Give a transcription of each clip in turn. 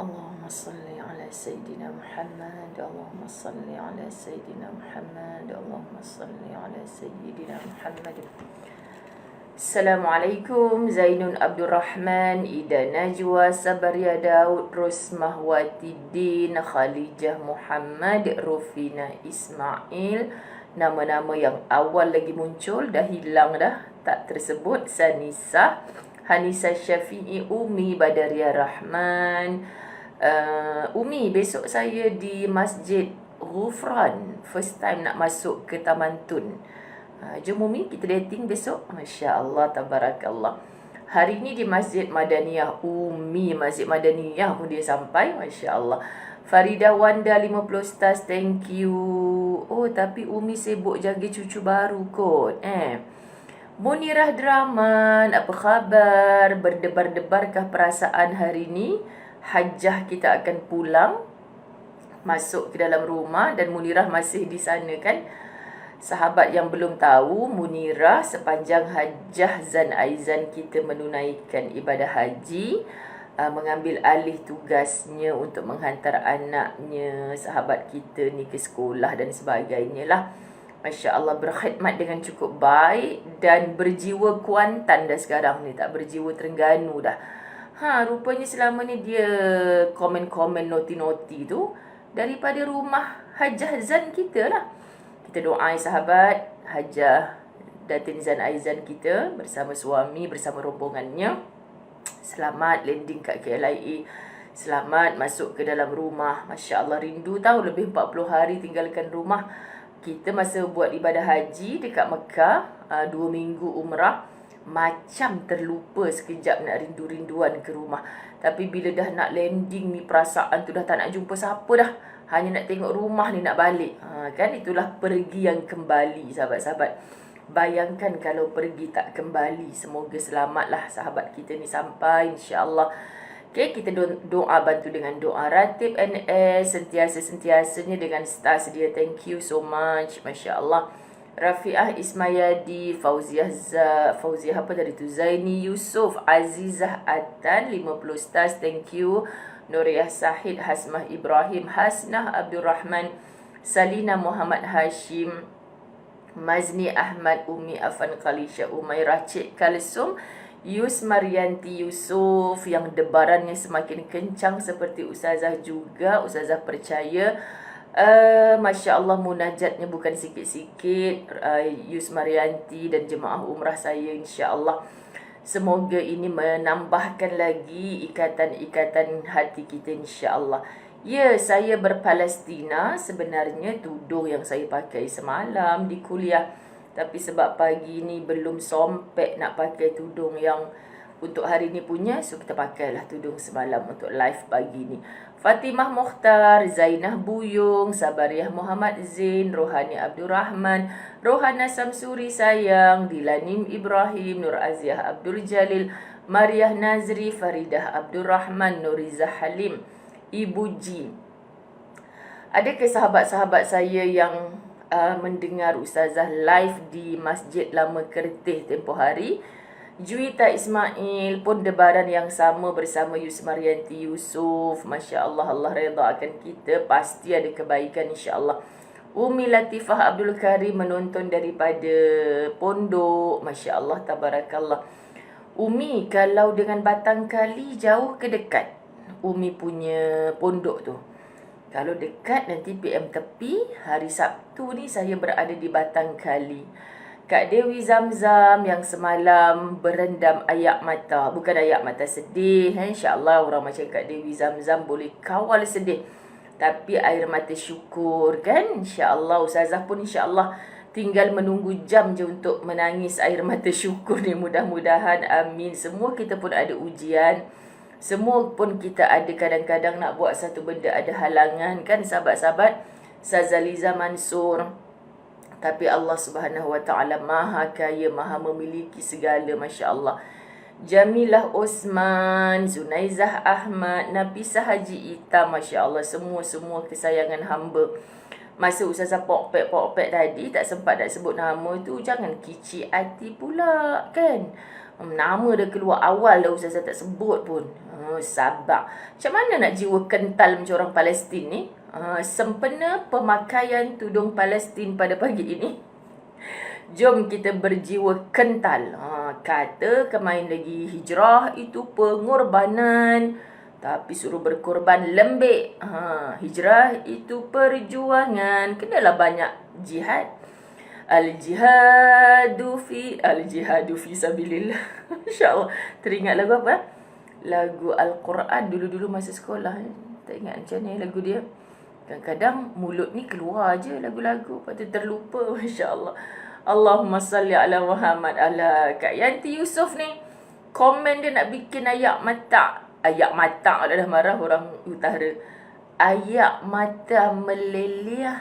اللهم صل على سيدنا محمد اللهم صل على سيدنا محمد اللهم صل على سيدنا محمد. Assalamualaikum. Zainun Abdul Rahman, Ida Najwa, Sabaria Daud, Rosmah Watidin, Khalijah Muhammad, Rufina Ismail. Nama-nama yang awal lagi muncul dah hilang dah, tak tersebut. Sanisa, Hanisa Syafi'i, Umi Badaria Rahman. Umi, besok saya di Masjid Ghufran. First time nak masuk ke Taman Tun. Jom Umi, kita dating besok. Masya Allah, tabarakallah. Hari ni di Masjid Madaniyah. Umi, Masjid Madaniyah pun dia sampai. Masya Allah. Farida Wanda 50 stars, thank you. Oh, tapi Umi sibuk jaga cucu baru kot. Munirah Draman, apa khabar? Berdebar-debarkah perasaan hari ni? Hajjah kita akan pulang, masuk ke dalam rumah, dan Munirah masih di sana kan? Sahabat yang belum tahu, Munirah sepanjang Hajjah Zan Aizan kita menunaikan ibadah haji, mengambil alih tugasnya untuk menghantar anaknya, sahabat kita ni ke sekolah dan sebagainya lah. Masya Allah, berkhidmat dengan cukup baik dan berjiwa Kuantan dah sekarang ni, tak berjiwa Terengganu dah. Rupanya selama ni dia komen-komen noti-noti tu daripada rumah Hajjah Zan kita lah. Kita doai sahabat Hajjah Datin Zan Aizan kita bersama suami, bersama rombongannya selamat landing kat KLIA, selamat masuk ke dalam rumah. Masya Allah, rindu tahu, lebih 40 hari tinggalkan rumah. Kita masa buat ibadah haji dekat Mekah, 2 minggu umrah, macam terlupa sekejap nak rindu-rinduan ke rumah. Tapi bila dah nak landing ni, perasaan tu dah tak nak jumpa siapa dah. Hanya nak tengok rumah ni, nak balik. Kan itulah pergi yang kembali, sahabat-sahabat. Bayangkan kalau pergi tak kembali. Semoga selamatlah sahabat kita ni sampai, insya-Allah. Okay, kita doa bantu dengan doa. Ratib NS sentiasa-sentiasanya dengan stars dia. Thank you so much. Masya Allah. Rafiah Ismayadi, Fauziah apa tadi tu? Zaini Yusuf, Azizah Atan 50 stars. Thank you. Nuriyah Sahid, Hasmah Ibrahim, Hasnah Abdul Rahman, Salina Muhammad Hashim, Mazni Ahmad, Umi Afan Khalisha, Umairah Cik Kalsum, Yus Marianti Yusuf yang debarannya semakin kencang seperti Ustazah juga. Ustazah percaya. Masya Allah, munajatnya bukan sikit-sikit. Yus Marianti dan jemaah umrah saya, insya Allah. Semoga ini menambahkan lagi ikatan-ikatan hati kita, insya-Allah. Ya, saya berPalestina. Sebenarnya tudung yang saya pakai semalam di kuliah. Tapi sebab pagi ni belum sompek nak pakai tudung yang untuk hari ni punya, so kita pakailah tudung semalam untuk live pagi ni. Fatimah Mukhtar, Zainah Buyung, Sabariah Muhammad Zain, Rohani Abdul Rahman, Rohana Samsuri sayang, Dilanim Ibrahim, Nur Aziah Abdul Jalil, Mariah Nazri, Faridah Abdul Rahman, Nuriza Halim, Ibu Ji. Adakah sahabat-sahabat saya yang mendengar Ustazah live di Masjid Lama Kertih tempoh hari? Juwita Ismail pun debaran yang sama bersama Yus Marianti Yusuf. Masya Allah, Allah redha akan kita. Pasti ada kebaikan, insya Allah. Umi Latifah Abdul Karim menonton daripada pondok. Masya Allah, tabarakallah. Umi, kalau dengan Batang Kali jauh ke dekat Umi punya pondok tu? Kalau dekat, nanti PM tepi. Hari Sabtu ni saya berada di Batang Kali. Kak Dewi Zamzam yang semalam berendam ayak mata. Bukan ayak mata sedih. InsyaAllah orang macam Kak Dewi Zamzam boleh kawal sedih. Tapi air mata syukur kan. InsyaAllah. Ustazah pun insyaAllah tinggal menunggu jam je untuk menangis air mata syukur ni. Mudah-mudahan. Amin. Semua kita pun ada ujian. Semua pun kita ada kadang-kadang nak buat satu benda ada halangan kan sahabat-sahabat. Sazaliza Mansur. Tapi Allah Subhanahu Wa Taala Maha Kaya, Maha memiliki segala, Masya Allah. Jamilah Osman, Zunaizah Ahmad, Nafisah Haji Ita, Masya Allah. Semua kesayangan hamba. Masa Ustazah pokpek tadi tak sempat nak sebut nama tu, jangan kicik hati pula kan. Nama dah keluar awal dah Ustazah tak sebut pun. Sabar. Macam mana nak jiwa kental macam orang Palestin ni? Sempena pemakaian tudung Palestin pada pagi ini. Jom kita berjiwa kental. Kata kemain lagi hijrah itu pengorbanan. Tapi suruh berkorban lembik. Hijrah itu perjuangan. Kenalah banyak jihad. Al-jihadu fi sabilillah. InsyaAllah. Teringat lagu apa? Lagu Al-Quran dulu-dulu masa sekolah. Tak ingat macam ni lagu dia. Kadang-kadang mulut ni keluar je lagu-lagu. Lepas tu terlupa. MasyaAllah. Allahumma salli ala Muhammad. Ala Kak Yanti Yusof ni. Komen dia nak bikin ayak mata. Ayak mata dah marah orang utara. Ayak mata meleleh.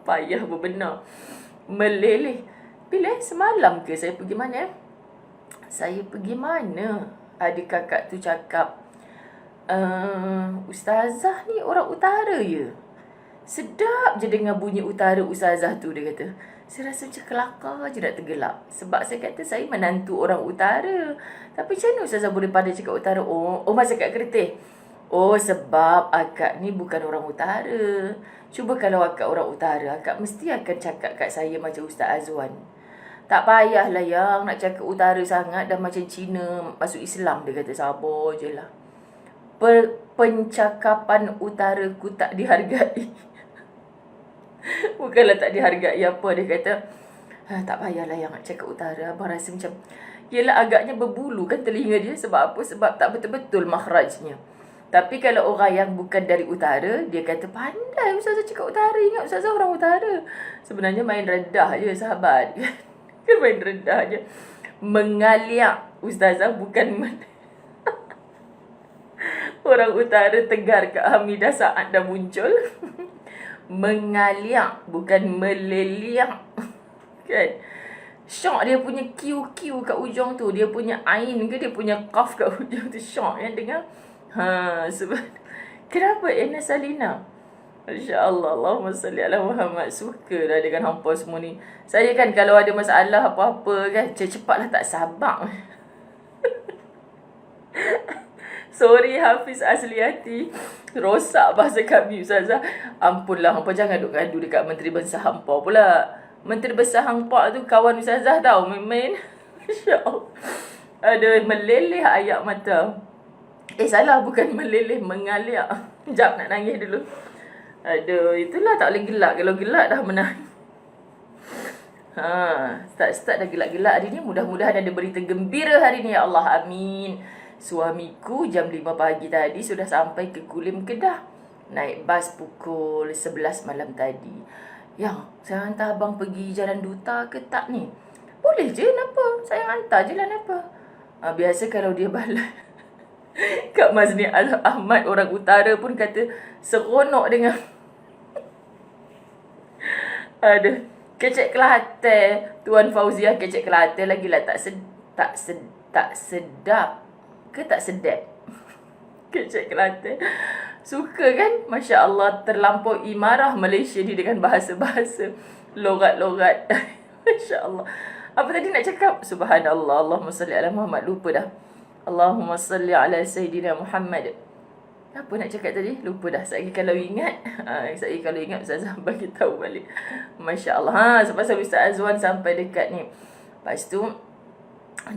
Payah berbenar. Meleleh. Bila semalam ke saya pergi mana? Saya pergi mana? Ada kakak tu cakap, Ustazah ni orang utara ya? Sedap je dengar bunyi utara Ustazah tu, dia kata. Saya rasa macam kelakar je nak tergelak. Sebab saya kata saya menantu orang utara. Tapi macam mana Ustazah boleh pandai cakap utara? Oh masa kat Keretih. Oh sebab akak ni bukan orang utara. Cuba kalau akak orang utara, akak mesti akan cakap kat saya macam Ustaz Azwan. Tak payahlah yang nak cakap utara sangat dan macam Cina masuk Islam, dia kata. Sabar je lah. Pencakapan utaraku tak dihargai. Bukanlah tak dihargai apa, dia kata. Tak payahlah yang nak cakap utara. Abang rasa macam, yelah agaknya berbulu kan telinga dia. Sebab apa? Sebab tak betul-betul makhrajnya. Tapi kalau orang yang bukan dari utara, dia kata pandai Ustazah cakap utara. Ingat Ustazah orang utara. Sebenarnya main rendah je sahabat. Kan main rendah je. Mengaliak Ustazah bukan orang utara tegar Kak Hamidah saat dah muncul. Mengaliak bukan meleliak. Kan? Syok dia punya Q kat ujung tu. Dia punya ain ke dia punya qaf kat ujung tu. Syok yang dengar. Sebab kenapa Ena Salina? Masya-Allah, Allahumma salli ala Muhammad. Sukalah dengan hampa semua ni. Saya kan kalau ada masalah apa-apa kan, cepatlah tak sabar. Sorry Hafiz Asliati. Rosak bahasa kami Ustazah. Ampunlah hampa jangan duk gaduh dekat Menteri Besar hampa pula. Menteri Besar hampa tu kawan Ustazah tau, main-main. Masya-Allah. Ada meleleh ayak mata. Salah, bukan meleleh, mengaliak. Sekejap nak nangis dulu. Aduh, itulah tak boleh gelak. Kalau gelak dah menang. Start dah gelak-gelak hari ni. Mudah-mudahan ada berita gembira hari ni. Ya Allah, amin. Suamiku jam 5 pagi tadi sudah sampai ke Kulim Kedah. Naik bas pukul 11 malam tadi. Yang, saya hantar abang pergi Jalan Duta ke tak ni? Boleh je, kenapa? Saya hantar je lah, kenapa? Biasa kalau dia balas. Kak Mazni Ahmad orang utara pun kata seronok dengan ada kecek Kelantan. Tuan Fauziah kecek Kelantan lagilah tak sedap ke tak sedap. Kecek Kelantan. Suka kan? Masya Allah, terlampau imarah Malaysia ni dengan bahasa-bahasa, logat-logat. Masya Allah. Apa tadi nak cakap? Subhanallah, Allahumma salli ala Muhammad. Lupa dah. Allahumma salli ala Sayyidina Muhammad. Apa nak cakap tadi? Lupa dah. Saya kalau ingat, Ustazah bagi tahu balik. Masya Allah. Sebab Ustaz Azwan sampai dekat ni. Lepas tu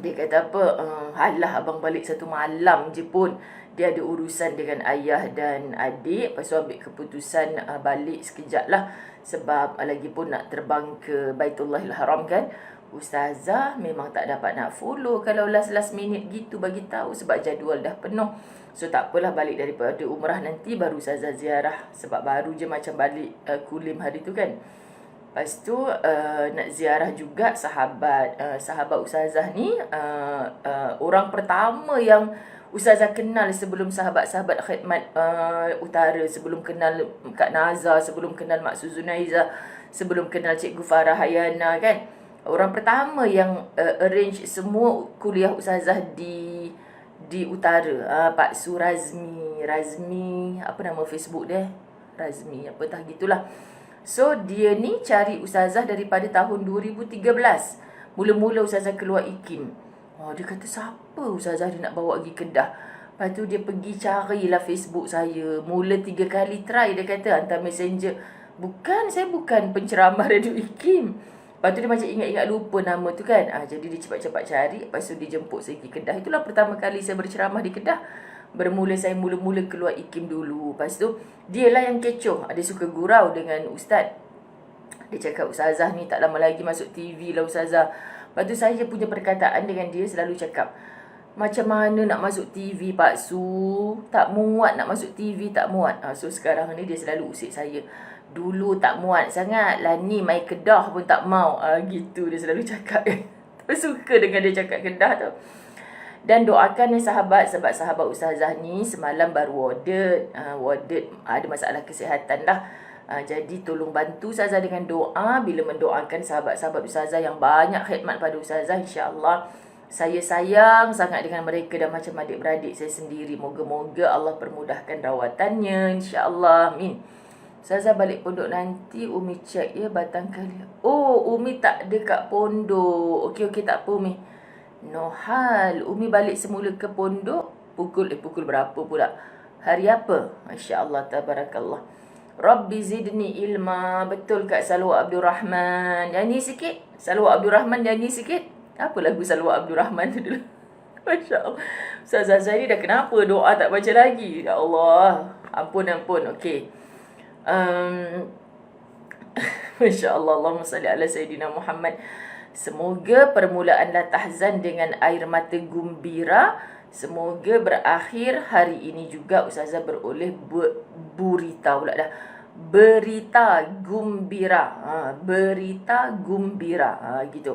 dia kata apa? Halah abang balik satu malam je pun. Dia ada urusan dengan ayah dan adik. Lepas tu ambil keputusan balik sekejap lah. Sebab lagi pun nak terbang ke Baitullahil Haram kan. Ustazah memang tak dapat nak follow kalau last minute gitu bagi tahu sebab jadual dah penuh. So tak apalah, balik daripada umrah nanti baru Ustazah ziarah sebab baru je macam balik Kulim hari tu kan. Lepas tu nak ziarah juga sahabat Ustazah ni, orang pertama yang Ustazah kenal sebelum sahabat-sahabat khidmat utara, sebelum kenal Kak Nazar, sebelum kenal Mak Suzunaiza, sebelum kenal Cikgu Farah Hayana kan. Orang pertama yang arrange semua kuliah Ustazah di utara, Pak Surazmi Razmi, apa nama Facebook dia? Razmi, apa tak gitulah. So, dia ni cari ustazah daripada tahun 2013. Mula-mula ustazah keluar IKIM. Dia kata, siapa ustazah dia nak bawa pergi Kedah? Lepas tu dia pergi carilah Facebook saya. Mula 3 kali try, dia kata, hantar messenger. Saya bukan penceramah radio IKIM. Lepas tu dia macam ingat-ingat lupa nama tu kan. Jadi dia cepat-cepat cari. Lepas tu dia jemput saya pergi Kedah. Itulah pertama kali saya berceramah di Kedah. Saya mula-mula keluar IKIM dulu. Lepas tu, dialah yang kecoh. Dia suka gurau dengan ustaz. Dia cakap, ustazah ni tak lama lagi masuk TV lah ustazah. Lepas tu saya punya perkataan dengan dia selalu cakap, macam mana nak masuk TV Pak Su? Tak muat nak masuk TV, tak muat. So sekarang ni dia selalu usik saya. Dulu tak muat sangat lah ni, mai Kedah pun tak mau. Gitu dia selalu cakap. Tapi suka dengan dia cakap Kedah tu. Dan doakan sahabat, sebab sahabat ustazah ni semalam baru warded ada masalah kesihatan lah. Jadi tolong bantu ustazah dengan doa. Bila mendoakan sahabat-sahabat ustazah yang banyak khidmat pada ustazah, insya-Allah saya sayang sangat dengan mereka dan macam adik-beradik saya sendiri. Moga-moga Allah permudahkan rawatannya, insya-Allah. Amin. Ustazah balik pondok nanti Umi cek ya batang kali. Umi tak ada kat pondok. Okey tak apa Umi. No hal. Umi balik semula ke pondok pukul berapa pula? Hari apa? Masya-Allah, tabarakallah. Rabbi zidni ilma. Betul Kak Salwa Abdul Rahman. Nyanyi sikit. Salwa Abdul Rahman nyanyi sikit. Apa lagu Salwa Abdul Rahman tu dulu? Masya-Allah. Ustazah saya ni dah kenapa doa tak baca lagi? Ya Allah. Ampun. Okey. Masya-Allah. Allahumma salli ala Sayyidina Muhammad. Semoga permulaan La Tahzan dengan air mata gembira. Semoga berakhir hari ini juga ustazah beroleh berita gembira. Berita gembira. Gitu.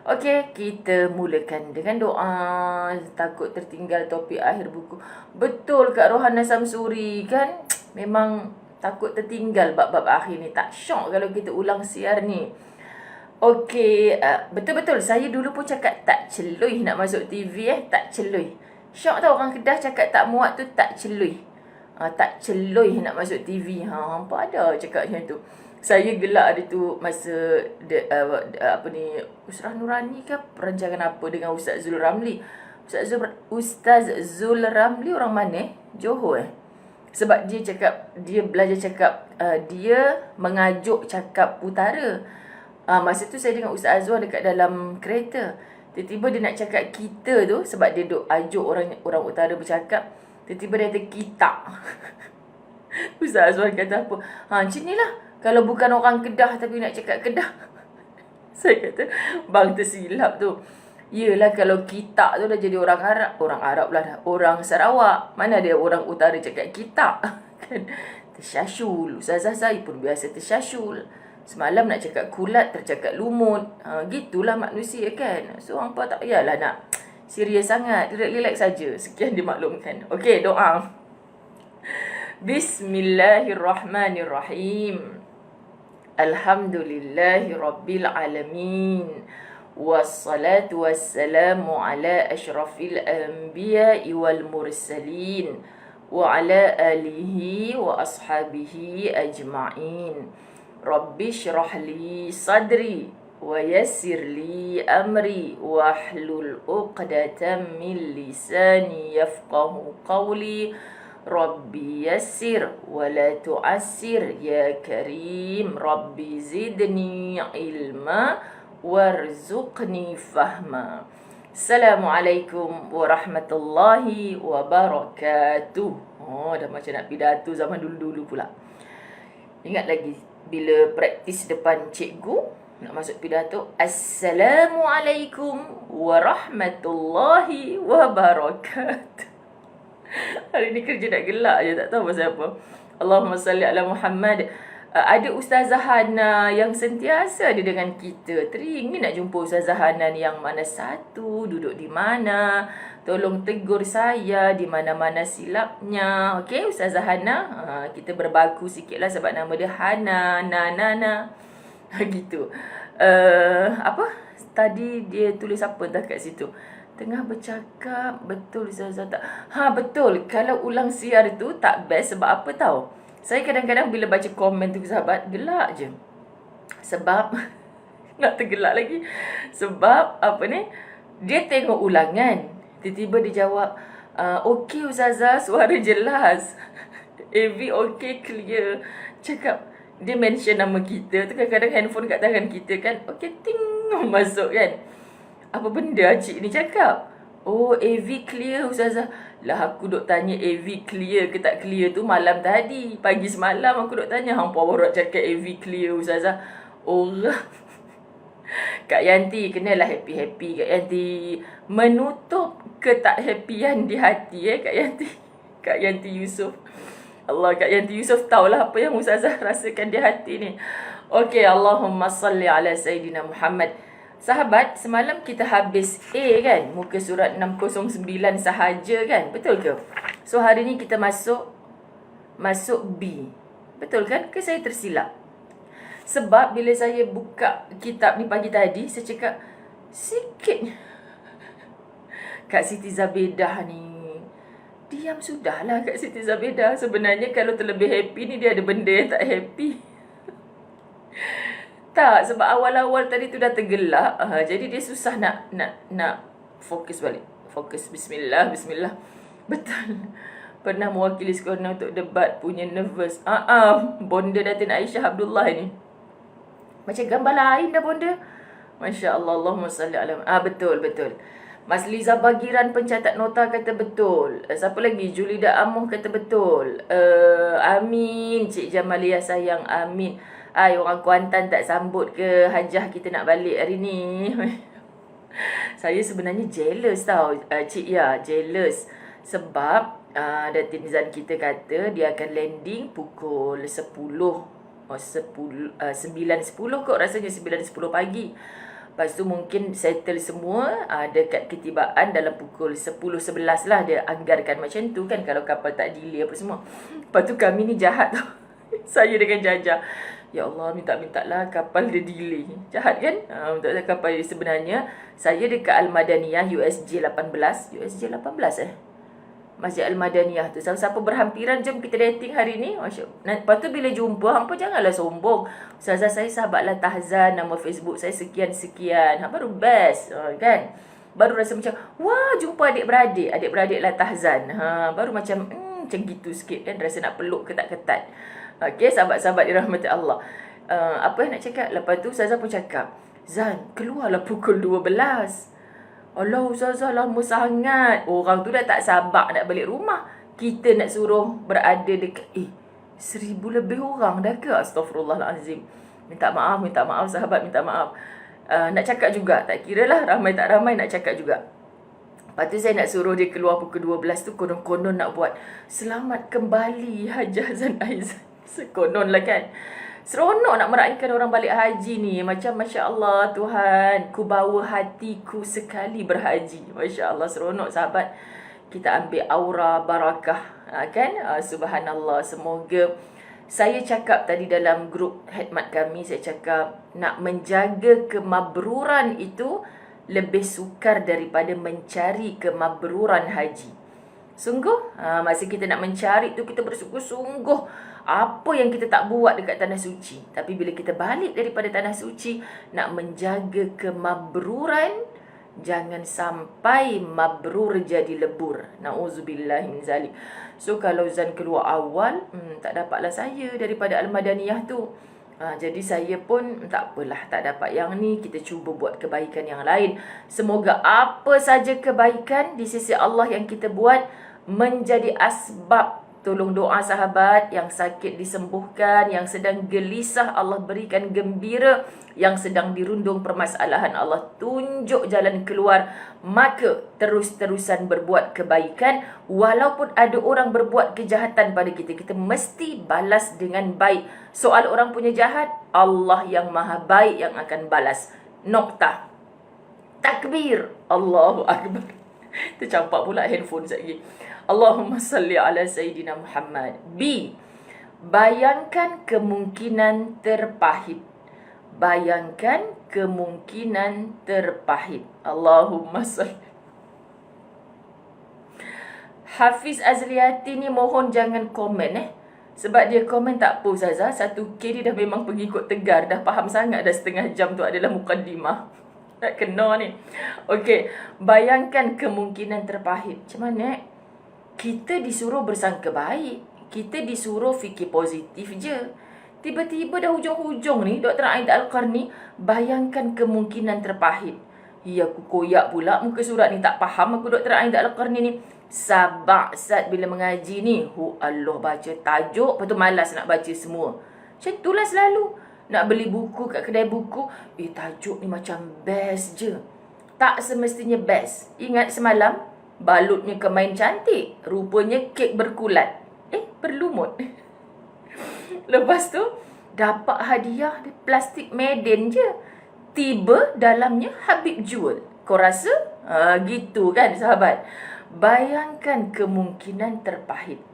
Okey, kita mulakan dengan doa. Takut tertinggal topik akhir buku. Betul Kak Rohana Samsuri kan? Memang takut tertinggal bab-bab akhir ni. Tak syok kalau kita ulang siar ni. Okey, betul-betul saya dulu pun cakap tak celui nak masuk TV tak celui. Syok tau orang Kedah cakap tak muat tu tak celui. Tak celui nak masuk TV. Hampa ada cakap macam tu. Saya gelak hari tu masa Usrah Nurani ke perancangan apa dengan Ustaz Zul Ramli. Ustaz Zul Ramli orang mana? Johor Sebab dia belajar cakap, dia mengajuk cakap utara. Masa tu saya dengan Ustaz Azwar dekat dalam kereta. Tiba-tiba dia nak cakap kita tu, sebab dia duk ajuk orang utara bercakap. Tiba-tiba dia kata kita. Ustaz Azwar kata apa? Macam ni lah. Kalau bukan orang Kedah tapi nak cakap Kedah. Saya kata, bang tersilap tu. Yelah kalau kita tu dah jadi orang Arab. Orang Arab lah dah. Orang Sarawak. Mana ada orang utara cakap kita. Kan? Tersyasyul. Ustazah saya pun biasa tersyasyul. Semalam nak cakap kulat, tercakap lumut. Gitulah manusia kan. So, hampa tak payahlah nak serius sangat. Relax saja. Sekian dimaklumkan. Okey, doa. Bismillahirrahmanirrahim. Alhamdulillahi Rabbil Alamin. Wassalatu wassalamu ala ashrafil anbiya'i wal mursalin. Wa ala alihi wa ashabihi ajma'in. Rabbi syrah li sadri wa yassir li amri wa hlul uqdatan min lisani yafqahu qawli. Rabbi yassir wa la tu'assir ya karim. Rabbi zidni ilma warzuqni fahma. Assalamualaikum warahmatullahi wabarakatuh. Dah macam nak pidato zaman dulu-dulu pula. Ingat lagi bila praktis depan cikgu nak masuk pidato, Assalamualaikum warahmatullahi wabarakatuh. Hari ni kerja nak gelak je, tak tahu pasal apa. Allahumma salli ala Muhammad. Ada Ustazah Hana yang sentiasa ada dengan kita. Teringin nak jumpa Ustazah Hana ni yang mana satu, duduk di mana. Tolong tegur saya di mana-mana silapnya. Okey Ustazah Hana, kita berbaku sikit lah sebab nama dia Hana, Nana. Gitu. Tadi dia tulis apa dah kat situ? Tengah bercakap, betul Ustazah tak? Ha, betul. Kalau ulang siar tu tak best sebab apa tahu? Saya kadang-kadang bila baca komen tu sahabat, gelak je. Sebab, nak tergelak lagi. Sebab, apa ni, dia tengok ulangan. Tiba-tiba dia jawab, okey Ustazah, suara jelas. AV okey, clear. Cakap, dia mention nama kita tu, kadang-kadang handphone kat tangan kita kan. Okey, ting, masuk kan. Apa benda cik ni cakap? Oh, AV clear Ustazah. Lah aku duk tanya AV clear ke tak clear tu malam tadi. Pagi semalam aku duk tanya. Hampa baru cakap AV clear Ustazah. Orang Kak Yanti, kenalah happy-happy Kak Yanti. Menutup ke tak happyan di hati Kak Yanti. Kak Yanti Yusof. Allah, Kak Yanti Yusof tahulah apa yang Ustazah rasakan di hati ni. Okey, Allahumma salli ala Sayyidina Muhammad. Sahabat, semalam kita habis A kan, muka surat 609 sahaja kan, betul ke? So hari ni kita masuk B. Betul kan? Ke saya tersilap? Sebab bila saya buka kitab ni pagi tadi, saya cakap sikit Kak Siti Zabedah ni. Diam sudahlah Kak Siti Zabedah. Sebenarnya kalau terlebih happy ni dia ada benda yang tak happy. Tak, sebab awal-awal tadi tu dah tergelak. Jadi dia susah nak fokus balik. Fokus, bismillah. Betul. Pernah mewakili sekolah untuk debat, punya nervous. Bonda Datin Aisyah Abdullah ni. Macam gambar lain dah bonda. Masya Allah, Allahumma salli ala. Betul. Mas Liza Bagiran pencatat nota kata betul. Siapa lagi? Julida Amuh kata betul. Amin. Cik Jamalia sayang, amin. Orang Kuantan tak sambut ke hajah kita nak balik hari ni? Saya sebenarnya jealous tau, Cik Ya, jealous. Sebab Datin Nizam kita kata dia akan landing pukul 10. 9.10 kot rasanya, 9.10 pagi. Lepas tu mungkin settle semua dekat ketibaan dalam pukul 10.11 lah. Dia anggarkan macam tu kan, kalau kapal tak delay apa semua. Lepas tu kami ni jahat tau. Saya dengan Jaja, ya Allah, minta lah kapal dia delay. Jahat kan? Untuk kapal dia sebenarnya. Saya dekat Al-Madaniyah USJ 18. USJ 18 Masjid Al-Madaniyah tu. Siapa berhampiran, jom kita dating hari ni. Lepas tu bila jumpa, hampa janganlah sombong. Ustazah saya sahabatlah Tahzan, nama Facebook saya sekian-sekian. Baru best kan? Baru rasa macam, wah, jumpa adik-beradik. Adik-beradik lah Tahzan. Baru macam gitu sikit kan. Rasa nak peluk ketat-ketat. Okey, sahabat-sahabat dirahmati Allah. Apa yang nak cakap? Lepas tu Ustazah pun cakap, Zan, keluarlah pukul 12. Allah, Ustazah lama sangat. Orang tu dah tak sabar nak balik rumah. Kita nak suruh berada dekat 1,000 lebih orang dah ke? Astaghfirullahalazim. Minta maaf sahabat, minta maaf. Nak cakap juga, tak kira lah ramai tak ramai, nak cakap juga. Lepas tu saya nak suruh dia keluar pukul 12 tu, konon-konon nak buat selamat kembali Hajah Zan Aizan. Sekonon lah kan. Seronok nak meraihkan orang balik haji ni. Macam Masya Allah Tuhan, ku bawa hatiku sekali berhaji. Masya Allah, seronok sahabat. Kita ambil aura barakah kan. Subhanallah. Semoga, saya cakap tadi dalam grup khidmat kami, saya cakap nak menjaga kemabruran itu lebih sukar daripada mencari kemabruran haji. Sungguh, masa kita nak mencari tu, kita bersungguh-sungguh apa yang kita tak buat dekat tanah suci. Tapi bila kita balik daripada tanah suci, nak menjaga kemabruran, jangan sampai mabrur jadi lebur. Na'udzubillah min zalik. So kalau Zan keluar awal, tak dapatlah saya daripada Al-Madaniyah tu. Jadi saya pun tak apalah, tak dapat yang ni, kita cuba buat kebaikan yang lain. Semoga apa saja kebaikan di sisi Allah yang kita buat menjadi asbab tolong doa sahabat, yang sakit disembuhkan, yang sedang gelisah Allah berikan gembira, yang sedang dirundung permasalahan Allah tunjuk jalan keluar. Maka terus-terusan berbuat kebaikan. Walaupun ada orang berbuat kejahatan pada kita, kita mesti balas dengan baik. Soal orang punya jahat, Allah yang maha baik yang akan balas. Noktah. Takbir. Allahu Akbar. Tercampak pula handphone sekejap lagi. Allahumma salli ala Sayyidina Muhammad. B. Bayangkan kemungkinan terpahit. Bayangkan kemungkinan terpahit. Allahumma salli. Hafiz Azliati ni mohon jangan komen sebab dia komen tak apa Ustazah. 1K dia dah memang pengikut tegar. Dah faham sangat dah setengah jam tu adalah mukaddimah. Tak kena ni. Okey, bayangkan kemungkinan terpahit. Macam mana? Kita disuruh bersangka baik. Kita disuruh fikir positif je. Tiba-tiba dah hujung-hujung ni, Dr. Aida Al-Qarni, bayangkan kemungkinan terpahit. Ya, aku koyak pula muka surat ni. Tak faham aku Dr. Aida Al-Qarni ni. Sabar Ustaz bila mengaji ni. Allah baca tajuk, lepas tu malas nak baca semua. Macam itulah selalu. Nak beli buku kat kedai buku, tajuk ni macam best je. Tak semestinya best. Ingat semalam, balutnya kemain cantik. Rupanya kek berkulat. Berlumut. Lepas tu, dapat hadiah di plastik Medan je. Tiba dalamnya Habib Jewel. Kau rasa? Gitu kan sahabat? Bayangkan kemungkinan terpahit.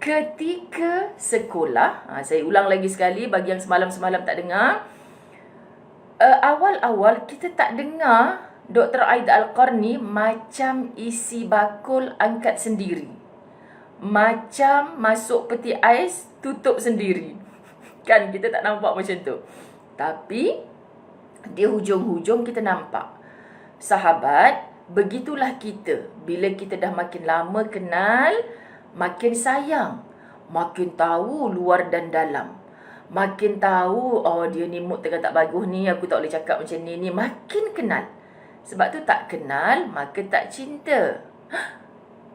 Ketika sekolah, saya ulang lagi sekali bagi yang semalam-semalam tak dengar. Awal-awal kita tak dengar Dr. Aida Al-Qarni macam isi bakul angkat sendiri. Macam masuk peti ais tutup sendiri. Kan kita tak nampak macam tu. Tapi di hujung-hujung kita nampak. Sahabat, begitulah kita. Bila kita dah makin lama kenal, makin sayang. Makin tahu luar dan dalam. Makin tahu, dia ni mood tengah tak bagus ni, aku tak boleh cakap macam ni. Makin kenal. Sebab tu tak kenal, maka tak cinta.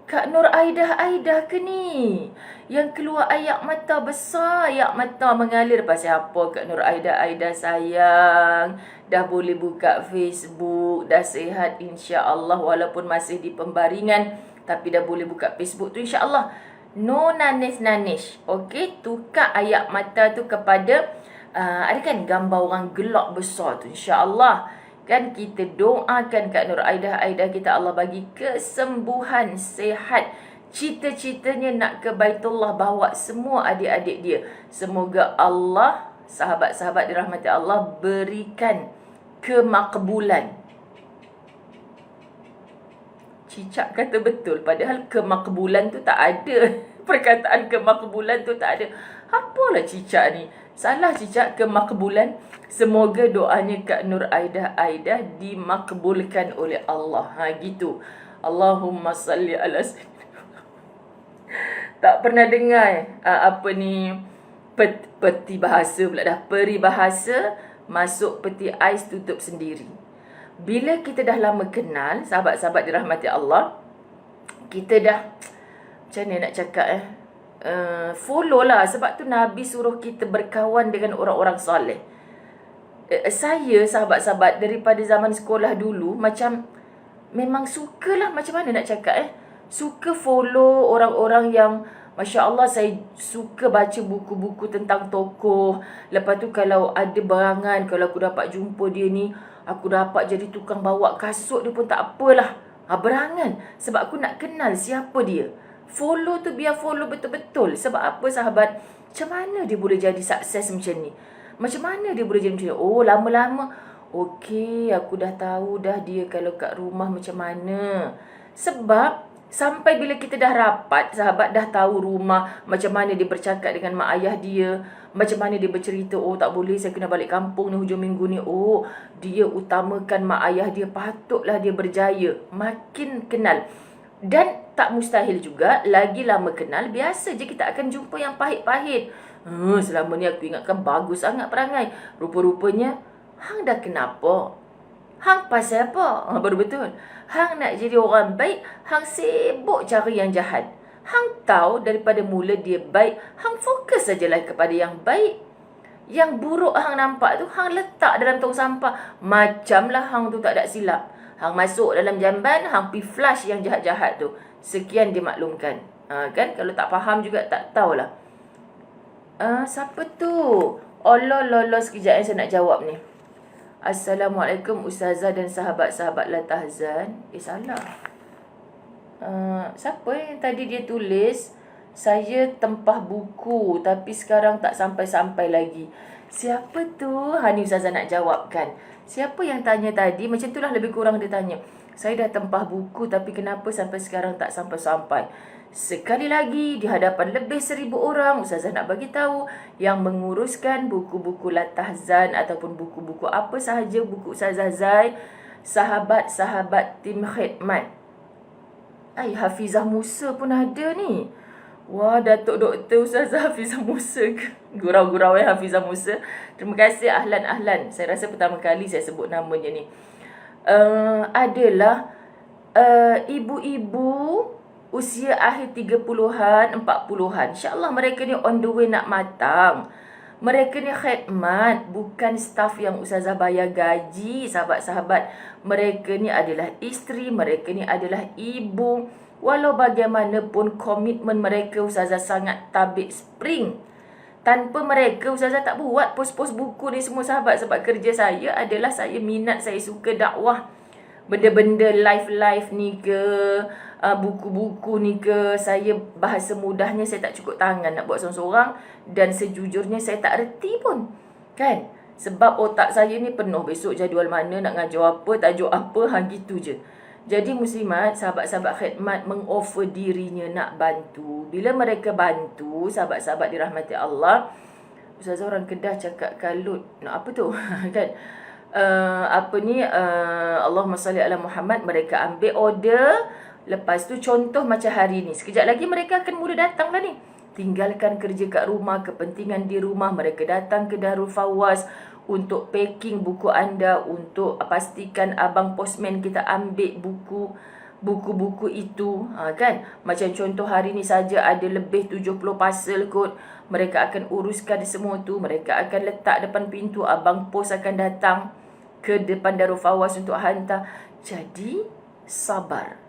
Kak Nur Aida ke ni? Yang keluar air mata besar, air mata mengalir. Pasal apa Kak Nur Aida sayang? Dah boleh buka Facebook, dah sihat insya-Allah walaupun masih di pembaringan. Tapi dah boleh buka Facebook tu insya-Allah. No nanis-nanis. Okey, tukar air mata tu kepada ada kan gambar orang gelak besar tu insya-Allah. Kan kita doakan Kak Nur Aida kita Allah bagi kesembuhan, sehat. Cita-citanya nak ke Baitullah bawa semua adik-adik dia. Semoga Allah, sahabat-sahabat dirahmati Allah, berikan kemakbulan. Cicak kata betul, padahal kemakbulan tu tak ada. Perkataan kemakbulan tu tak ada. Apalah Cicak ni? Salah Cicak, kemakbulan. Semoga doanya Kak Nur Aida dimakbulkan oleh Allah. Gitu. Allahumma salli ala tak pernah dengar apa ni peti bahasa pula dah. Peribahasa masuk peti ais tutup sendiri. Bila kita dah lama kenal, sahabat-sahabat dirahmati Allah, kita dah macam mana nak cakap follow lah. Sebab tu Nabi suruh kita berkawan dengan orang-orang soleh. Saya sahabat-sahabat daripada zaman sekolah dulu macam memang sukalah, macam mana nak cakap suka follow orang-orang yang Masya Allah. Saya suka baca buku-buku tentang tokoh. Lepas tu kalau ada barangan, kalau aku dapat jumpa dia ni, aku dapat jadi tukang bawa kasut dia pun tak apalah. Berangan. Sebab aku nak kenal siapa dia. Follow tu biar follow betul-betul. Sebab apa sahabat? Macam mana dia boleh jadi sukses macam ni? Macam mana dia boleh jadi macam ni? Lama-lama. Okey, aku dah tahu dah dia kalau kat rumah macam mana. Sebab sampai bila kita dah rapat, sahabat dah tahu rumah, macam mana dia bercakap dengan mak ayah dia, macam mana dia bercerita, tak boleh saya kena balik kampung ni hujung minggu ni. Dia utamakan mak ayah dia, patutlah dia berjaya. Makin kenal. Dan tak mustahil juga, lagi lama kenal, biasa je kita akan jumpa yang pahit-pahit. Selama ni aku ingatkan bagus sangat perangai. Rupa-rupanya, hang dah kenapa? Hang pasal apa? Baru betul. Hang nak jadi orang baik, hang sibuk cari yang jahat. Hang tahu daripada mula dia baik, hang fokus sajalah kepada yang baik. Yang buruk hang nampak tu, hang letak dalam tong sampah. Macamlah hang tu tak ada silap. Hang masuk dalam jamban, hang pi flush yang jahat-jahat tu. Sekian dimaklumkan. Kan? Kalau tak faham juga tak tahulah. Siapa tu? Allah sekejap saya nak jawab ni. Assalamualaikum Ustazah dan sahabat-sahabat La Tahzan. Salah. Siapa yang tadi dia tulis, saya tempah buku tapi sekarang tak sampai-sampai lagi. Siapa tu? Ni Ustazah nak jawabkan. Siapa yang tanya tadi? Macam itulah lebih kurang dia tanya. Saya dah tempah buku tapi kenapa sampai sekarang tak sampai-sampai? Sekali lagi, di hadapan lebih 1,000 orang, Ustazah nak bagi tahu yang menguruskan buku-buku Latahzan ataupun buku-buku apa sahaja, buku Ustazah Zai, sahabat-sahabat tim khidmat. Hafizah Musa pun ada ni. Wah, Datuk Doktor Ustazah Hafizah Musa ke? Gurau-gurau Hafizah Musa. Terima kasih Ahlan. Saya rasa pertama kali saya sebut namanya ni. Adalah ibu-ibu usia akhir 30-an, 40-an. InsyaAllah mereka ni on the way nak matang. Mereka ni khidmat, bukan staf yang Ustazah bayar gaji, sahabat-sahabat. Mereka ni adalah isteri, mereka ni adalah ibu. Walau bagaimanapun komitmen mereka, Ustazah sangat tabik spring. Tanpa mereka, Ustazah tak buat pos-pos buku ni semua sahabat. Sebab kerja saya adalah saya minat, saya suka dakwah. Benda-benda live-live ni ke, buku-buku ni ke, saya bahasa mudahnya saya tak cukup tangan nak buat seorang-seorang. Dan sejujurnya saya tak reti pun. Kan? Sebab otak saya ni penuh. Besok jadual mana, nak ngajar apa, tajuk apa, gitu je. Jadi muslimat, sahabat-sahabat khidmat mengoffer dirinya nak bantu. Bila mereka bantu, sahabat-sahabat dirahmati Allah, Ustazah orang Kedah cakap kalut. Nak apa tu? Kan? Allahumma salli ala Muhammad. Mereka ambil order. Lepas tu contoh macam hari ni. Sekejap lagi mereka akan mula datang lah ni. Tinggalkan kerja kat rumah, kepentingan di rumah. Mereka datang ke Darul Fawaz untuk packing buku anda, untuk pastikan abang postman kita ambil buku-buku itu, kan? Macam contoh hari ni saja ada lebih 70 parcel kot. Mereka akan uruskan semua tu, mereka akan letak depan pintu, abang pos akan datang ke depan Darul Fawaz untuk hantar. Jadi sabar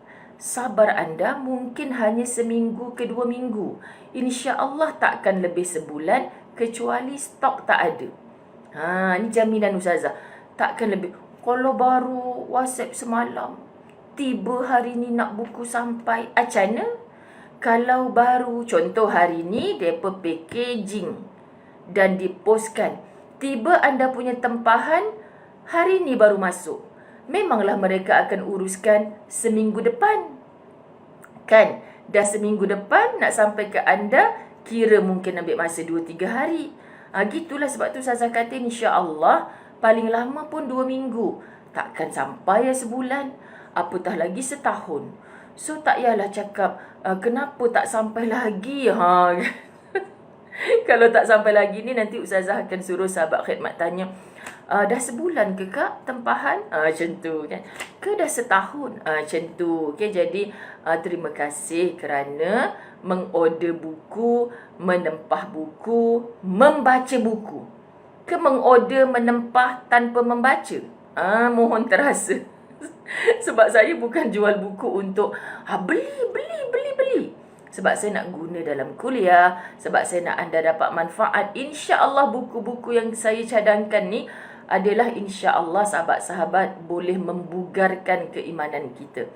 anda mungkin hanya seminggu ke 2 minggu. InsyaAllah takkan lebih sebulan kecuali stok tak ada. Ni jaminan Ustazah. Takkan lebih. Kalau baru WhatsApp semalam, tiba hari ni nak buku sampai, macam mana? Kalau baru, contoh hari ni, mereka packaging dan dipostkan. Tiba anda punya tempahan, hari ni baru masuk. Memanglah mereka akan uruskan seminggu depan. Kan? Dah seminggu depan nak sampai ke anda, kira mungkin ambil masa 2-3 hari. Gitulah sebab tu Ustazah kata insya-Allah paling lama pun 2 minggu. Takkan sampai sebulan, apatah lagi setahun. So tak payahlah cakap kenapa tak sampai lagi. Kalau tak sampai lagi ni nanti Ustazah akan suruh sahabat khidmat tanya, dah sebulan ke kak tempahan? Macam tu kan. Ke dah setahun? Macam tu. Okay, jadi terima kasih kerana mengorder buku, menempah buku, membaca buku. Ke mengorder menempah tanpa membaca? Mohon terasa. Sebab saya bukan jual buku untuk beli. Sebab saya nak guna dalam kuliah, sebab saya nak anda dapat manfaat. InsyaAllah buku-buku yang saya cadangkan ni adalah insya-Allah sahabat-sahabat boleh membugarkan keimanan kita.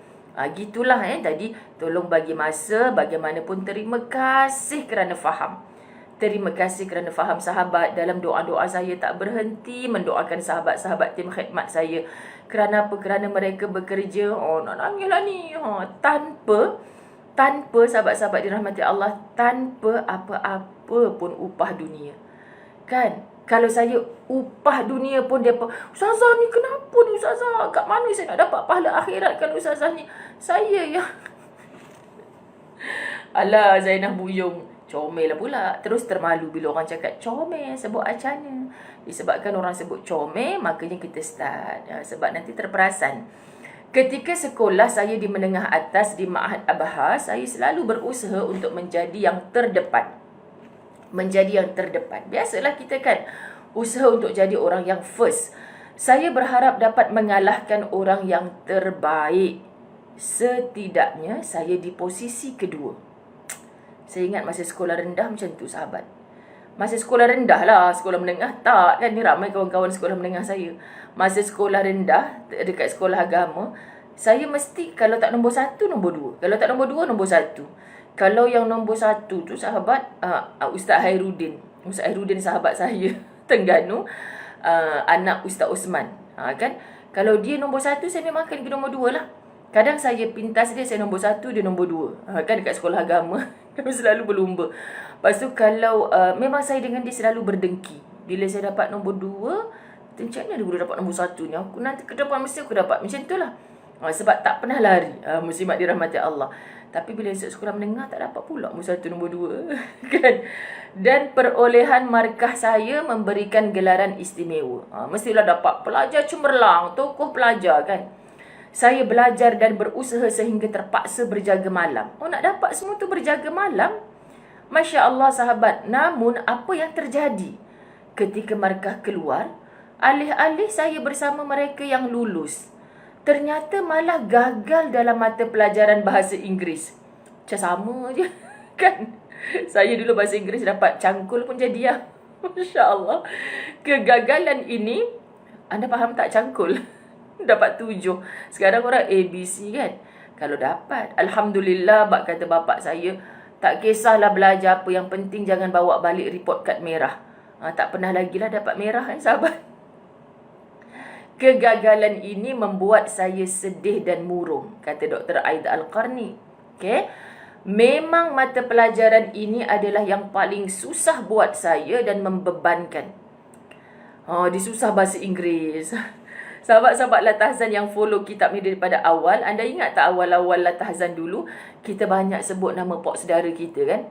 Gitulah tadi tolong bagi masa, bagaimanapun terima kasih kerana faham. Terima kasih kerana faham sahabat. Dalam doa-doa saya tak berhenti mendoakan sahabat-sahabat tim khidmat saya. Kerana apa? Kerana mereka bekerja, nak nangis lah ni, tanpa sahabat-sahabat dirahmati Allah, tanpa apa-apa pun upah dunia. Kan? Kalau saya upah dunia pun dia Ustazah ni kenapa ni Ustazah? Kat mana saya nak dapat pahala akhirat kalau Ustazah ni? Saya ya. Alah, Zainah buyung. Comel lah pula. Terus termalu bila orang cakap comel. Sebut acana. Disebabkan orang sebut comel, makanya kita start. Sebab nanti terperasan. Ketika sekolah saya di menengah atas di Ma'had Abha, saya selalu berusaha untuk menjadi yang terdepan. Biasalah kita kan usaha untuk jadi orang yang first. Saya berharap dapat mengalahkan orang yang terbaik. Setidaknya saya di posisi kedua. Saya ingat masa sekolah rendah macam tu sahabat. Masa sekolah rendah lah, sekolah menengah tak kan, ni ramai kawan-kawan sekolah menengah saya. Masa sekolah rendah dekat sekolah agama, saya mesti kalau tak nombor 1, nombor 2. Kalau tak nombor 2, nombor 1. Kalau yang nombor 1 tu sahabat Ustaz Hairuddin. Ustaz Hairuddin sahabat saya. Terengganu, anak Ustaz Osman. Kan? Kalau dia nombor 1, saya memang akan pergi nombor 2 lah. Kadang saya pintas dia, saya nombor 1, dia nombor 2. Kan dekat sekolah agama. Kami selalu berlumba. Lepas tu kalau memang saya dengan dia selalu berdengki. Bila saya dapat nombor 2, macam mana dia boleh dapat nombor 1 ni? Aku nanti ke depan mesti aku dapat. Macam tu lah. Sebab tak pernah lari. Muslimat dirahmati Allah. Tapi bila esok sekolah menengah, tak dapat pula nombor 1, nombor 2. Kan? Dan perolehan markah saya memberikan gelaran istimewa. Mestilah dapat pelajar cemerlang, tokoh pelajar kan. Saya belajar dan berusaha sehingga terpaksa berjaga malam. Nak dapat semua tu berjaga malam? Masya Allah sahabat. Namun apa yang terjadi? Ketika markah keluar, alih-alih saya bersama mereka yang lulus, ternyata malah gagal dalam mata pelajaran bahasa Inggeris. Macam sama je. Kan? Saya dulu bahasa Inggeris dapat cangkul pun jadi lah. Masya Allah. Kegagalan ini, anda faham tak cangkul? Dapat 7. Sekarang orang ABC kan. Kalau dapat, Alhamdulillah, kata bapak saya, tak kisahlah belajar apa, yang penting jangan bawa balik report kad merah. Tak pernah lagi lah dapat merah kan sahabat. Kegagalan ini membuat saya sedih dan murung, kata Dr. Aida Al-Qarni. Okay? Memang mata pelajaran ini adalah yang paling susah buat saya dan membebankan. Disusah bahasa Inggeris. Sahabat-sahabat Latahzan yang follow kitab ni daripada awal, anda ingat tak awal-awal Latahzan dulu, kita banyak sebut nama pak saudara kita kan?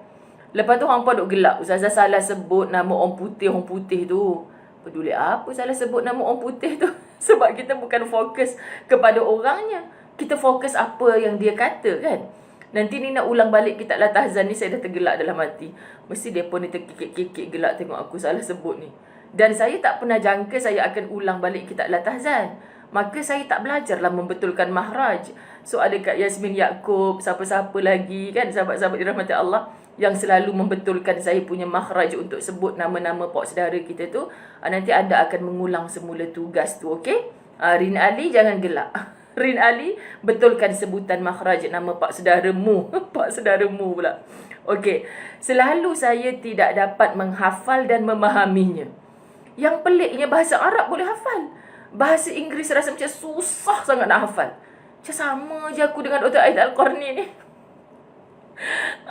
Lepas tu hampa duk gelak, Ustazah salah sebut nama orang putih tu. Peduli apa salah sebut nama orang putih tu? Sebab kita bukan fokus kepada orangnya. Kita fokus apa yang dia kata kan? Nanti ni nak ulang balik kitab Latahzan ni, saya dah tergelak dalam hati. Mesti mereka ni terkikik-kikik gelak tengok aku salah sebut ni. Dan saya tak pernah jangka saya akan ulang balik kitab Latahzan. Maka saya tak belajarlah membetulkan mahraj. So ada Kak Yasmin Yaakob, siapa-siapa lagi kan, sahabat-sahabat dirahmati Allah, yang selalu membetulkan saya punya makhraj untuk sebut nama-nama pak saudara kita tu. Nanti anda akan mengulang semula tugas tu, okey? Rin Ali jangan gelak. Rin Ali, betulkan sebutan makhraj nama pak saudaramu. Pak saudaramu pula. Okey, selalu saya tidak dapat menghafal dan memahaminya. Yang peliknya bahasa Arab boleh hafal. Bahasa Inggeris rasa macam susah sangat nak hafal. Macam sama je aku dengan Dr. Aida Al-Qarni ni.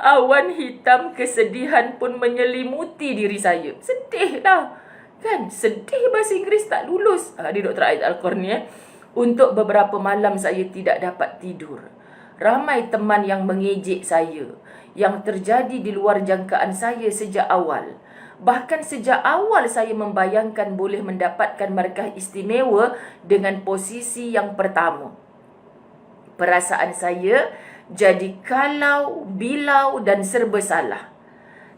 Awan hitam kesedihan pun menyelimuti diri saya. Sedih dah. Kan? Sedih bahasa Inggeris tak lulus. Dia Dr. Aida Al-Qarni. Untuk beberapa malam saya tidak dapat tidur. Ramai teman yang mengejek saya. Yang terjadi di luar jangkaan saya sejak awal. Bahkan sejak awal saya membayangkan boleh mendapatkan markah istimewa dengan posisi yang pertama. Perasaan saya jadi kalau, bilau dan serba salah.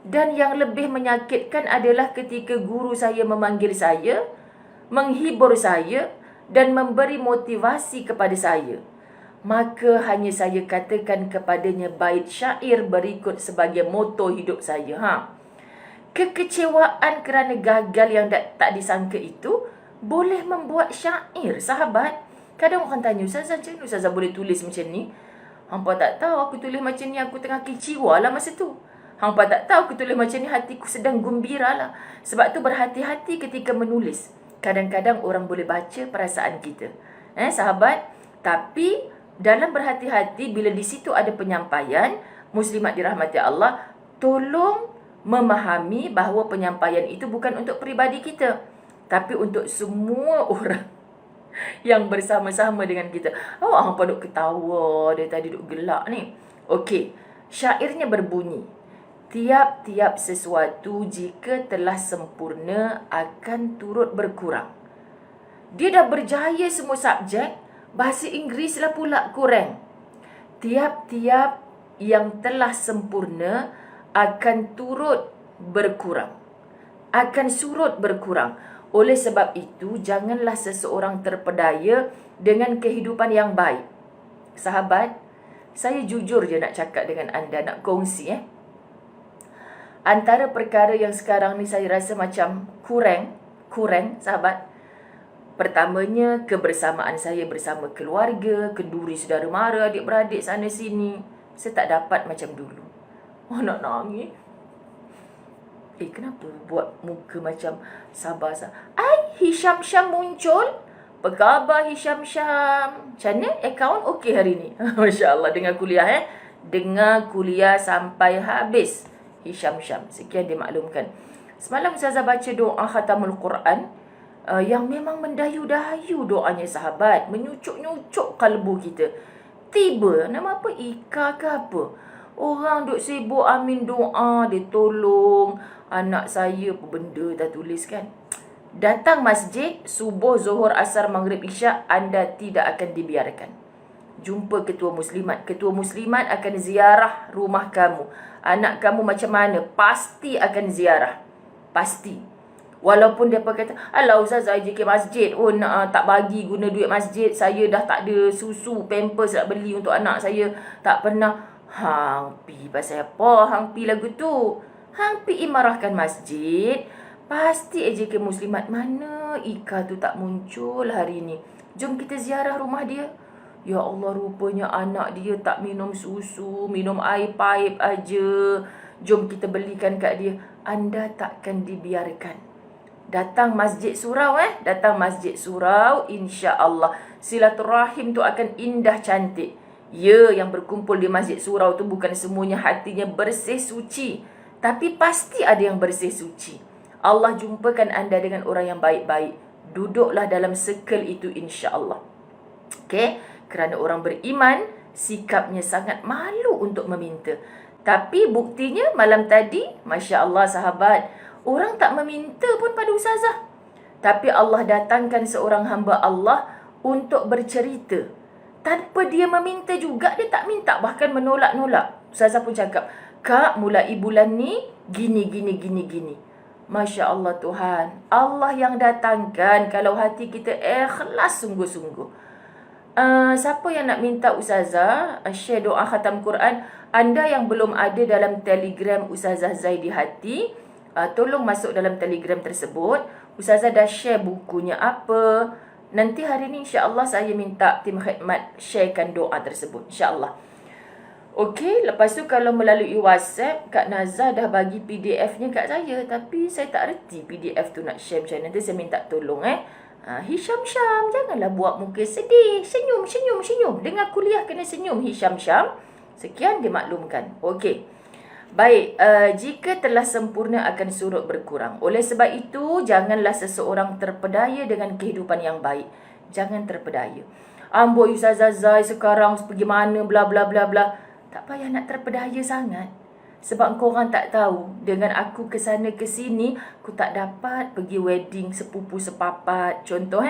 Dan yang lebih menyakitkan adalah ketika guru saya memanggil saya, menghibur saya dan memberi motivasi kepada saya. Maka hanya saya katakan kepadanya bait syair berikut sebagai moto hidup saya. Kekecewaan kerana gagal yang tak disangka itu boleh membuat syair, sahabat. Kadang orang tanya, Ustazah, macam mana Ustazah boleh tulis macam ni? Hampa tak tahu aku tulis macam ni, aku tengah kecewa lah masa tu. Hampa tak tahu aku tulis macam ni, hatiku sedang gembira lah. Sebab tu berhati-hati ketika menulis. Kadang-kadang orang boleh baca perasaan kita. Sahabat, tapi dalam berhati-hati, bila di situ ada penyampaian, muslimat dirahmati Allah, tolong memahami bahawa penyampaian itu bukan untuk peribadi kita, tapi untuk semua orang yang bersama-sama dengan kita. Hampa duk ketawa, dia tadi duk gelak ni. Okey, syairnya berbunyi, tiap-tiap sesuatu jika telah sempurna akan turut berkurang. Dia dah berjaya semua subjek, bahasa Inggeris lah pula kurang. Tiap-tiap yang telah sempurna akan turut berkurang. Akan surut berkurang. Oleh sebab itu, janganlah seseorang terpedaya dengan kehidupan yang baik. Sahabat, saya jujur je nak cakap dengan anda, nak kongsi. Antara perkara yang sekarang ni saya rasa macam kurang, sahabat. Pertamanya, kebersamaan saya bersama keluarga, kenduri saudara mara, adik-beradik sana sini. Saya tak dapat macam dulu. Nak nangis. kenapa buat muka macam sabar? Hisham Syam muncul. Apa khabar Hisham Syam? Macam mana? Akaun okey hari ni? Masya Allah, dengar kuliah Dengar kuliah sampai habis. Hisham Syam. Sekian dimaklumkan. Semalam Ustazah baca doa khatamul Quran. Yang memang mendayu-dayu doanya sahabat. Menyucuk-nyucuk kalbu kita. Tiba, nama apa? Ika ke apa? Orang duk sibuk amin doa. Dia tolong anak saya. Apa benda dah tulis kan? Datang masjid, subuh, zuhur, asar, maghrib, isyak, anda tidak akan dibiarkan. Jumpa ketua muslimat. Ketua muslimat akan ziarah rumah kamu. Anak kamu macam mana? Pasti akan ziarah. Pasti. Walaupun dia kata, alah Ustazah JK masjid pun tak bagi guna duit masjid. Saya dah tak ada susu, pampers nak beli untuk anak saya. Tak pernah. Hang pi pasal apa? Hang pi lagu tu. Hang pi imarahkan masjid. Pasti AJK Muslimat. Mana Ika tu tak muncul hari ni? Jom kita ziarah rumah dia. Ya Allah, rupanya anak dia tak minum susu, minum air paip aja. Jom kita belikan kat dia. Anda takkan dibiarkan. Datang masjid surau Datang masjid surau, insya-Allah silaturahim tu akan indah cantik. Ya, yang berkumpul di masjid surau tu bukan semuanya hatinya bersih suci, tapi pasti ada yang bersih suci. Allah jumpakan anda dengan orang yang baik-baik. Duduklah dalam circle itu insya-Allah. Okey, kerana orang beriman sikapnya sangat malu untuk meminta. Tapi buktinya malam tadi, masya-Allah sahabat, orang tak meminta pun pada Ustazah. Tapi Allah datangkan seorang hamba Allah untuk bercerita. Tanpa dia meminta juga, dia tak minta, bahkan menolak-nolak. Ustazah pun cakap, Kak, mulai bulan ni gini. Masya Allah Tuhan. Allah yang datangkan kalau hati kita ikhlas sungguh-sungguh. Siapa yang nak minta Ustazah share doa khatam Quran? Anda yang belum ada dalam Telegram Ustazah Zaidi Hati, tolong masuk dalam Telegram tersebut. Ustazah dah share bukunya apa. Nanti hari ni insya-Allah saya minta tim khidmat sharekan doa tersebut insya-Allah. Okey, lepas tu kalau melalui WhatsApp, Kak Nazah dah bagi PDF-nya kat saya. Tapi saya tak reti PDF tu nak share macam mana. Nanti saya minta tolong Hisham Syam, janganlah buat muka sedih. Senyum. Dengar kuliah kena senyum Hisham Syam. Sekian dimaklumkan. Okey. Baik, jika telah sempurna akan surut berkurang. Oleh sebab itu, janganlah seseorang terpedaya dengan kehidupan yang baik. Jangan terpedaya. Amboi Ustazah Zai sekarang pergi mana bla bla bla bla. Tak payah nak terpedaya sangat. Sebab korang tak tahu, dengan aku ke sana ke sini, aku tak dapat pergi wedding sepupu sepapat. Contoh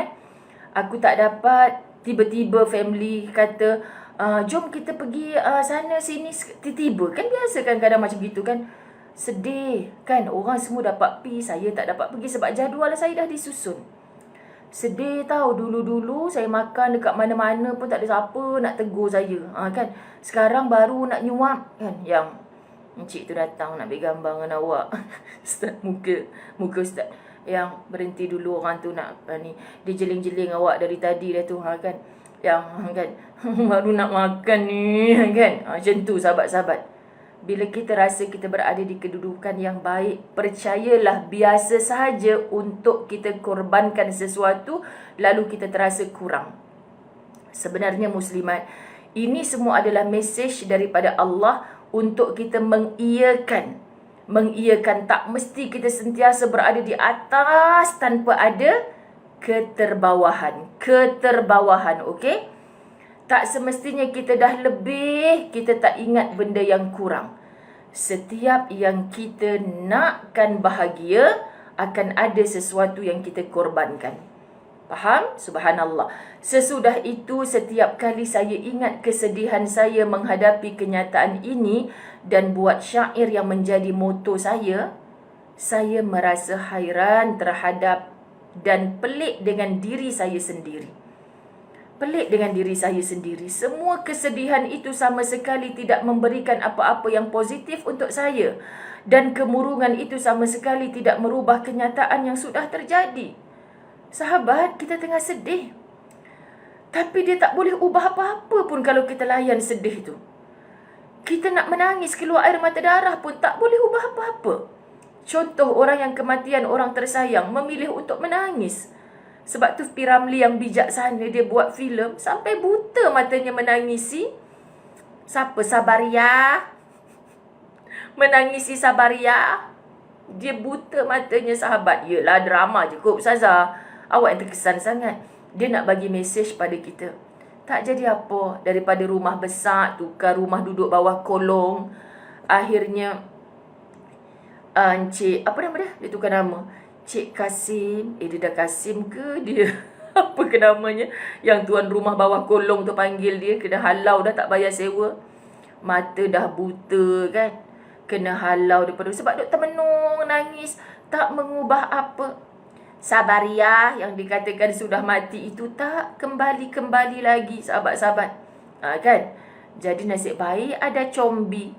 aku tak dapat tiba-tiba family kata, jom kita pergi sana sini tiba-tiba. Kan biasa kan kadang macam gitu kan. Sedih kan, orang semua dapat pergi, saya tak dapat pergi sebab jadual saya dah disusun. Sedih tahu, dulu-dulu saya makan dekat mana-mana pun tak ada siapa nak tegur saya. Kan? Sekarang baru nak nyuap kan, yang encik tu datang nak ambil gambar dengan awak. Ustaz, muka Ustaz. Yang berhenti dulu orang tu nak dia jeling-jeling awak dari tadi dah tu kan. Yang kan baru nak makan ni kan. Macam tu sahabat-sahabat. Bila kita rasa kita berada di kedudukan yang baik, percayalah biasa sahaja untuk kita korbankan sesuatu, lalu kita terasa kurang. Sebenarnya muslimat, ini semua adalah mesej daripada Allah untuk kita mengiyakan. Mengiyakan, tak mesti kita sentiasa berada di atas tanpa ada keterbawahan. Keterbawahan, okey? Tak semestinya kita dah lebih, kita tak ingat benda yang kurang. Setiap yang kita nakkan bahagia, akan ada sesuatu yang kita korbankan. Faham? Subhanallah. Sesudah itu, setiap kali saya ingat kesedihan saya menghadapi kenyataan ini dan buat syair yang menjadi moto saya merasa hairan terhadap dan pelik dengan diri saya sendiri. Pelik dengan diri saya sendiri. Semua kesedihan itu sama sekali tidak memberikan apa-apa yang positif untuk saya. Dan kemurungan itu sama sekali tidak merubah kenyataan yang sudah terjadi. Sahabat, kita tengah sedih. Tapi dia tak boleh ubah apa-apa pun kalau kita layan sedih itu. Kita nak menangis, keluar air mata darah pun tak boleh ubah apa-apa. Contoh orang yang kematian orang tersayang memilih untuk menangis. Sebab tu P. Ramlee yang bijaksana, dia buat filem sampai buta matanya menangisi siapa? Sabaria. Menangisi Sabaria. Dia buta matanya, sahabat. Yelah, drama je kot Ustazah. Awak yang terkesan sangat. Dia nak bagi mesej pada kita. Tak jadi apa. Daripada rumah besar, tukar rumah duduk bawah kolong. Akhirnya Encik, apa nama dia? Dia tukar nama. Cik Kasim. Dia dah Kasim ke dia? Apa ke namanya? Yang tuan rumah bawah kolong tu panggil dia. Kena halau dah, tak bayar sewa. Mata dah buta kan. Kena halau daripada. Sebab duk termenung, nangis. Tak mengubah apa. Sabaria yang dikatakan sudah mati itu tak kembali-kembali lagi, sahabat-sahabat. Kan? Jadi nasib baik ada combi.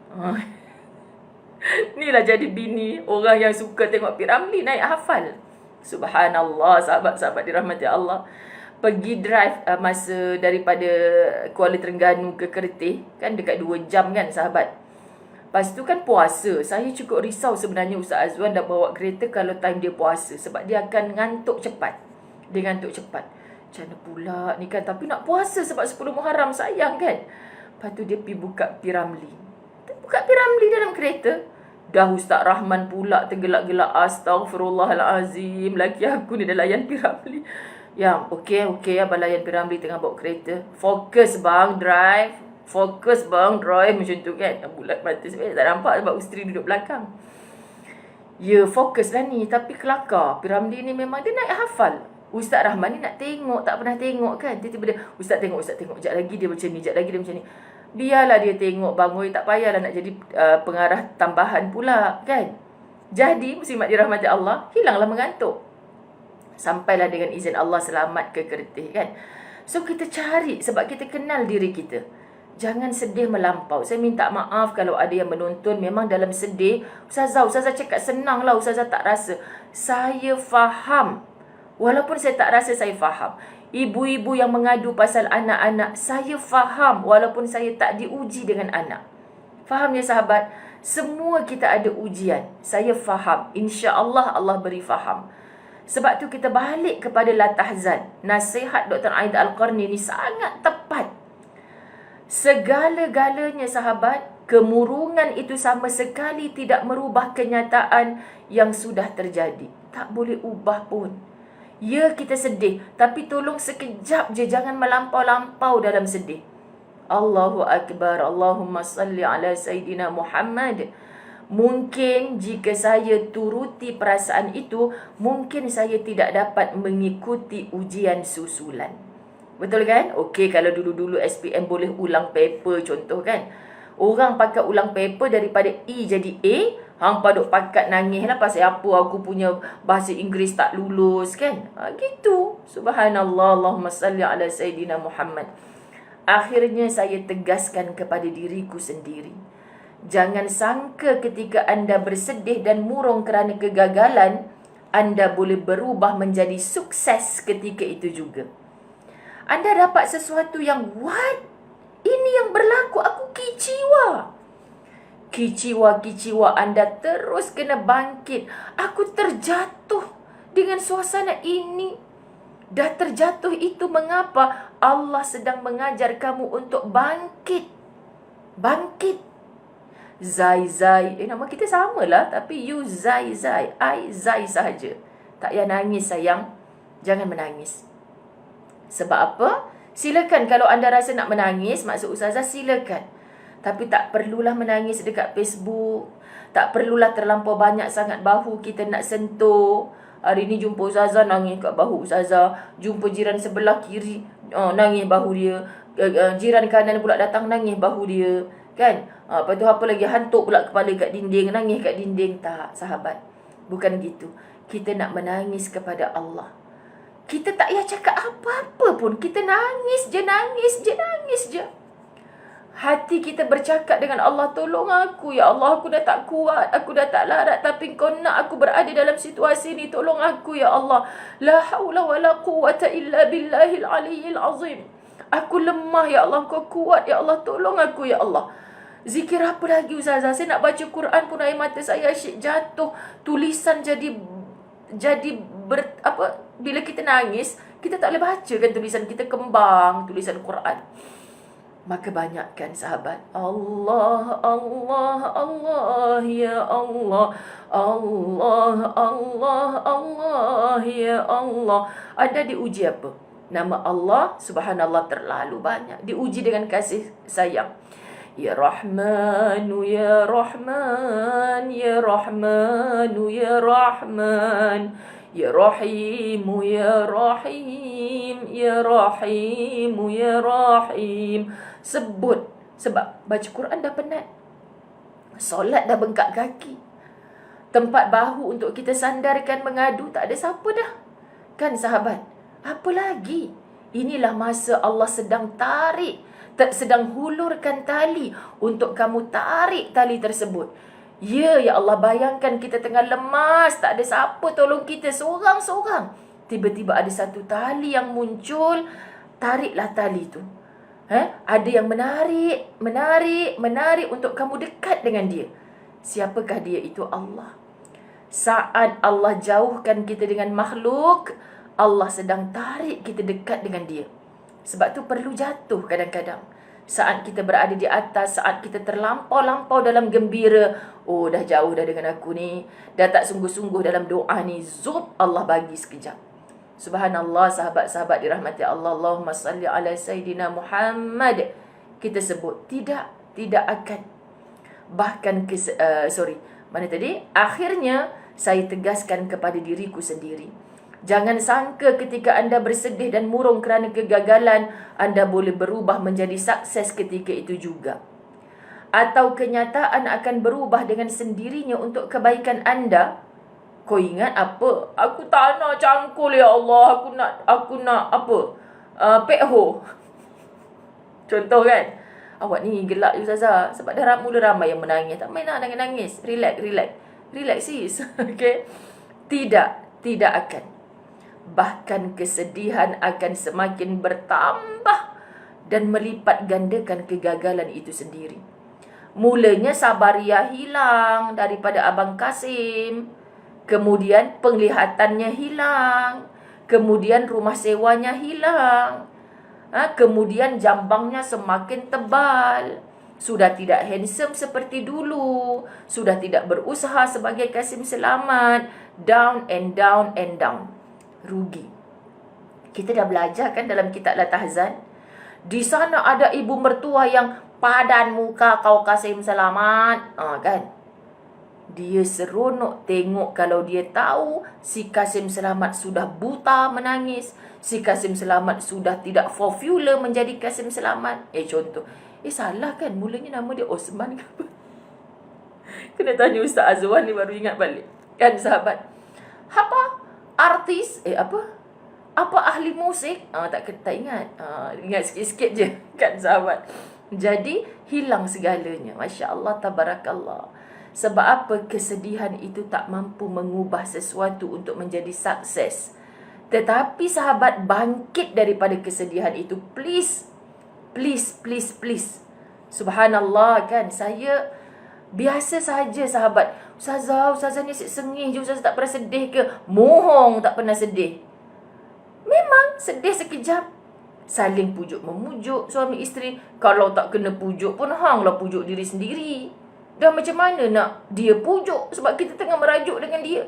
Inilah jadi bini orang yang suka tengok P. Ramlee naik hafal. Subhanallah, sahabat-sahabat dirahmati Allah. Pergi drive masa daripada Kuala Terengganu ke Kertih. Kan dekat 2 jam kan sahabat. Lepas tu kan puasa. Saya cukup risau sebenarnya Ustaz Azwan dah bawa kereta kalau time dia puasa. Sebab dia akan ngantuk cepat. Dia ngantuk cepat. Macam mana pula ni kan. Tapi nak puasa sebab 10 Muharram sayang kan. Lepas tu dia pergi buka P. Ramlee. Buka P. Ramlee dalam kereta. Dah Ustaz Rahman pula tergelak-gelak. Astaghfirullahalazim. Laki aku ni dah layan P. Ramlee. Yang okey abang layan P. Ramlee tengah bawa kereta. Fokus bang drive. Fokus bang drive macam tu kan. Bulat mata sebenarnya tak nampak sebab isteri duduk belakang. Ya fokus lah ni. Tapi kelakar P. Ramlee ni memang dia naik hafal. Ustaz Rahman ni nak tengok, tak pernah tengok kan. Tiba-tiba dia Ustaz tengok. Sekejap lagi dia macam ni, sekejap lagi dia macam ni. Biarlah dia tengok bang. Tak payahlah nak jadi pengarah tambahan pula kan. Jadi muslimat dirahmati Allah, hilanglah mengantuk. Sampailah dengan izin Allah selamat ke Kertih kan. So kita cari sebab kita kenal diri kita. Jangan sedih melampau. Saya minta maaf kalau ada yang menonton memang dalam sedih. Ustazah cakap senang lah. Ustazah tak rasa. Saya faham. Walaupun saya tak rasa, saya faham. Ibu-ibu yang mengadu pasal anak-anak, saya faham walaupun saya tak diuji dengan anak. Faham ya sahabat? Semua kita ada ujian. Saya faham. InsyaAllah Allah beri faham. Sebab tu kita balik kepada la tahzan. Nasihat Dr. Aida Al-Qarni ni sangat tepat. Segala-galanya sahabat, kemurungan itu sama sekali tidak merubah kenyataan yang sudah terjadi. Tak boleh ubah pun. Ya kita sedih, tapi tolong sekejap je, jangan melampau-lampau dalam sedih. Allahu Akbar, Allahumma salli ala Sayyidina Muhammad. Mungkin jika saya turuti perasaan itu, mungkin saya tidak dapat mengikuti ujian susulan. Betul kan? Okey, kalau dulu-dulu SPM boleh ulang paper contoh kan. Orang pakai ulang paper daripada E jadi A, hang paduk pakat nangis lah pasal apa aku punya bahasa Inggeris tak lulus kan. Gitu. Subhanallah, Allahumma salli ala Sayyidina Muhammad. Akhirnya saya tegaskan kepada diriku sendiri. Jangan sangka ketika anda bersedih dan murung kerana kegagalan, anda boleh berubah menjadi sukses ketika itu juga. Anda dapat sesuatu yang, what? Ini yang berlaku, aku kiciwa. Kiciwa anda terus kena bangkit. Aku terjatuh dengan suasana ini. Dah terjatuh itu mengapa? Allah sedang mengajar kamu untuk bangkit. Bangkit. Zai. Nama kita samalah. Tapi you Zai. I Zai sahaja. Tak payah nangis sayang. Jangan menangis. Sebab apa? Silakan kalau anda rasa nak menangis, maksud Ustazah silakan. Tapi tak perlulah menangis dekat Facebook. Tak perlulah terlampau banyak sangat bahu kita nak sentuh. Hari ni jumpa Ustazah nangis kat bahu Ustazah. Jumpa jiran sebelah kiri, nangis bahu dia. Jiran kanan pula datang nangis bahu dia. Kan? Lepas tu apa lagi? Hantuk pula kepala kat dinding, nangis kat dinding. Tak, sahabat. Bukan gitu. Kita nak menangis kepada Allah. Kita tak payah cakap apa-apa pun. Kita nangis je. Hati kita bercakap dengan Allah, tolong aku ya Allah, aku dah tak kuat, aku dah tak larat, tapi kau nak aku berada dalam situasi ni, tolong aku ya Allah. La haula wa la quwata illa billahil aliyyil azim. Aku lemah ya Allah, kau kuat ya Allah, tolong aku ya Allah. Zikir apa lagi Ustazah? Saya nak baca Quran pun air mata saya asyik jatuh. Tulisan jadi bila kita nangis, kita tak boleh baca kan tulisan kita, kembang tulisan Quran. Maka banyakkan sahabat, Allah, Allah, Allah, ya Allah, Allah, Allah, Allah, ya Allah. Anda diuji apa? Nama Allah, subhanallah, terlalu banyak. Diuji dengan kasih sayang. Ya Rahmanu, ya Rahman, ya Rahmanu, ya Rahman, ya Rahimu, ya Rahim, ya Rahimu, ya Rahim. Sebut. Sebab baca Quran dah penat. Solat dah bengkak kaki. Tempat bahu untuk kita sandarkan mengadu, tak ada siapa dah. Kan sahabat? Apa lagi? Inilah masa Allah sedang sedang hulurkan tali untuk kamu tarik tali tersebut. Ya Allah, bayangkan kita tengah lemas, tak ada siapa tolong kita, seorang-seorang. Tiba-tiba ada satu tali yang muncul, tariklah tali tu. Ada yang menarik untuk kamu dekat dengan dia. Siapakah dia? Itu Allah. Saat Allah jauhkan kita dengan makhluk, Allah sedang tarik kita dekat dengan dia. Sebab tu perlu jatuh kadang-kadang. Saat kita berada di atas, saat kita terlampau-lampau dalam gembira, oh dah jauh dah dengan aku ni, dah tak sungguh-sungguh dalam doa ni, zup, Allah bagi sekejap. Subhanallah, sahabat-sahabat dirahmati Allah, Allahumma salli ala Sayyidina Muhammad. Kita sebut, tidak akan. Bahkan, akhirnya, saya tegaskan kepada diriku sendiri. Jangan sangka ketika anda bersedih dan murung kerana kegagalan, anda boleh berubah menjadi sukses ketika itu juga. Atau kenyataan akan berubah dengan sendirinya untuk kebaikan anda. Kau ingat apa? Aku tak nak cangkul, ya Allah. Aku nak apa? Pekho. Contoh kan? Awak ni gelak je Ustazah. Sebab dah mula ramai yang menangis. Tak main nak nangis. Relax. Relax sis. Okay? Tidak akan. Bahkan kesedihan akan semakin bertambah dan melipat gandakan kegagalan itu sendiri. Mulanya Sabaria hilang daripada Abang Kasim. Kemudian penglihatannya hilang. Kemudian rumah sewanya hilang. Kemudian jambangnya semakin tebal. Sudah tidak handsome seperti dulu. Sudah tidak berusaha sebagai Kasim Selamat. Down and down and down. Rugi. Kita dah belajar kan dalam kitab Latahzan. Di sana ada ibu mertua yang padan muka kau Kasim Selamat. Kan? Dia seronok tengok kalau dia tahu si Kasim Selamat sudah buta menangis. Si Kasim Selamat sudah tidak popular menjadi Kasim Selamat. Contoh. Salah kan? Mulanya nama dia Osman ke apa? Kena tanya Ustaz Azwan ni baru ingat balik. Kan sahabat? Apa? Artis? Apa ahli musik? Tak ingat. Ingat sikit-sikit je. Kan sahabat? Jadi, hilang segalanya. Masya Allah, tabarakallah. Sebab apa? Kesedihan itu tak mampu mengubah sesuatu untuk menjadi sukses. Tetapi sahabat, bangkit daripada kesedihan itu. Please. Subhanallah kan. Saya biasa saja sahabat. Ustazah ni sengih je. Ustazah tak pernah sedih ke? Mohong tak pernah sedih. Memang sedih sekejap. Saling pujuk memujuk suami isteri. Kalau tak kena pujuk pun hanglah pujuk diri sendiri. Dah macam mana nak dia pujuk sebab kita tengah merajuk dengan dia.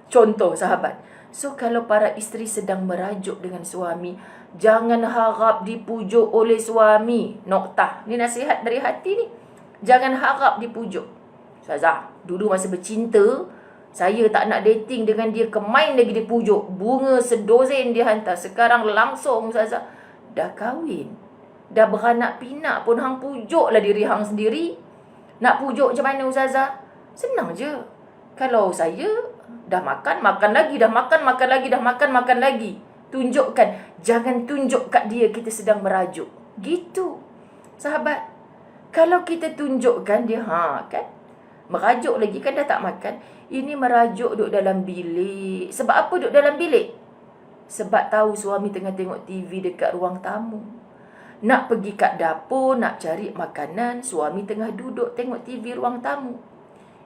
Contoh sahabat. So kalau para isteri sedang merajuk dengan suami, jangan harap dipujuk oleh suami. Noktah. Ni nasihat dari hati ni. Jangan harap dipujuk. Ustazah, dulu masa bercinta, saya tak nak dating dengan dia, kemain lagi dia pujuk. Bunga sedozen dia hantar. Sekarang langsung Ustazah, dah kahwin, dah beranak pinak pun hang pujuk lah diri hang sendiri. Nak pujuk macam mana Ustazah? Senang je. Kalau saya dah makan lagi, dah makan lagi. Tunjukkan. Jangan tunjuk kat dia kita sedang merajuk. Gitu. Sahabat. Kalau kita tunjukkan dia, kan? Merajuk lagi kan dah tak makan. Ini merajuk duduk dalam bilik. Sebab apa duduk dalam bilik? Sebab tahu suami tengah tengok TV dekat ruang tamu. Nak pergi kat dapur, nak cari makanan, suami tengah duduk tengok TV ruang tamu.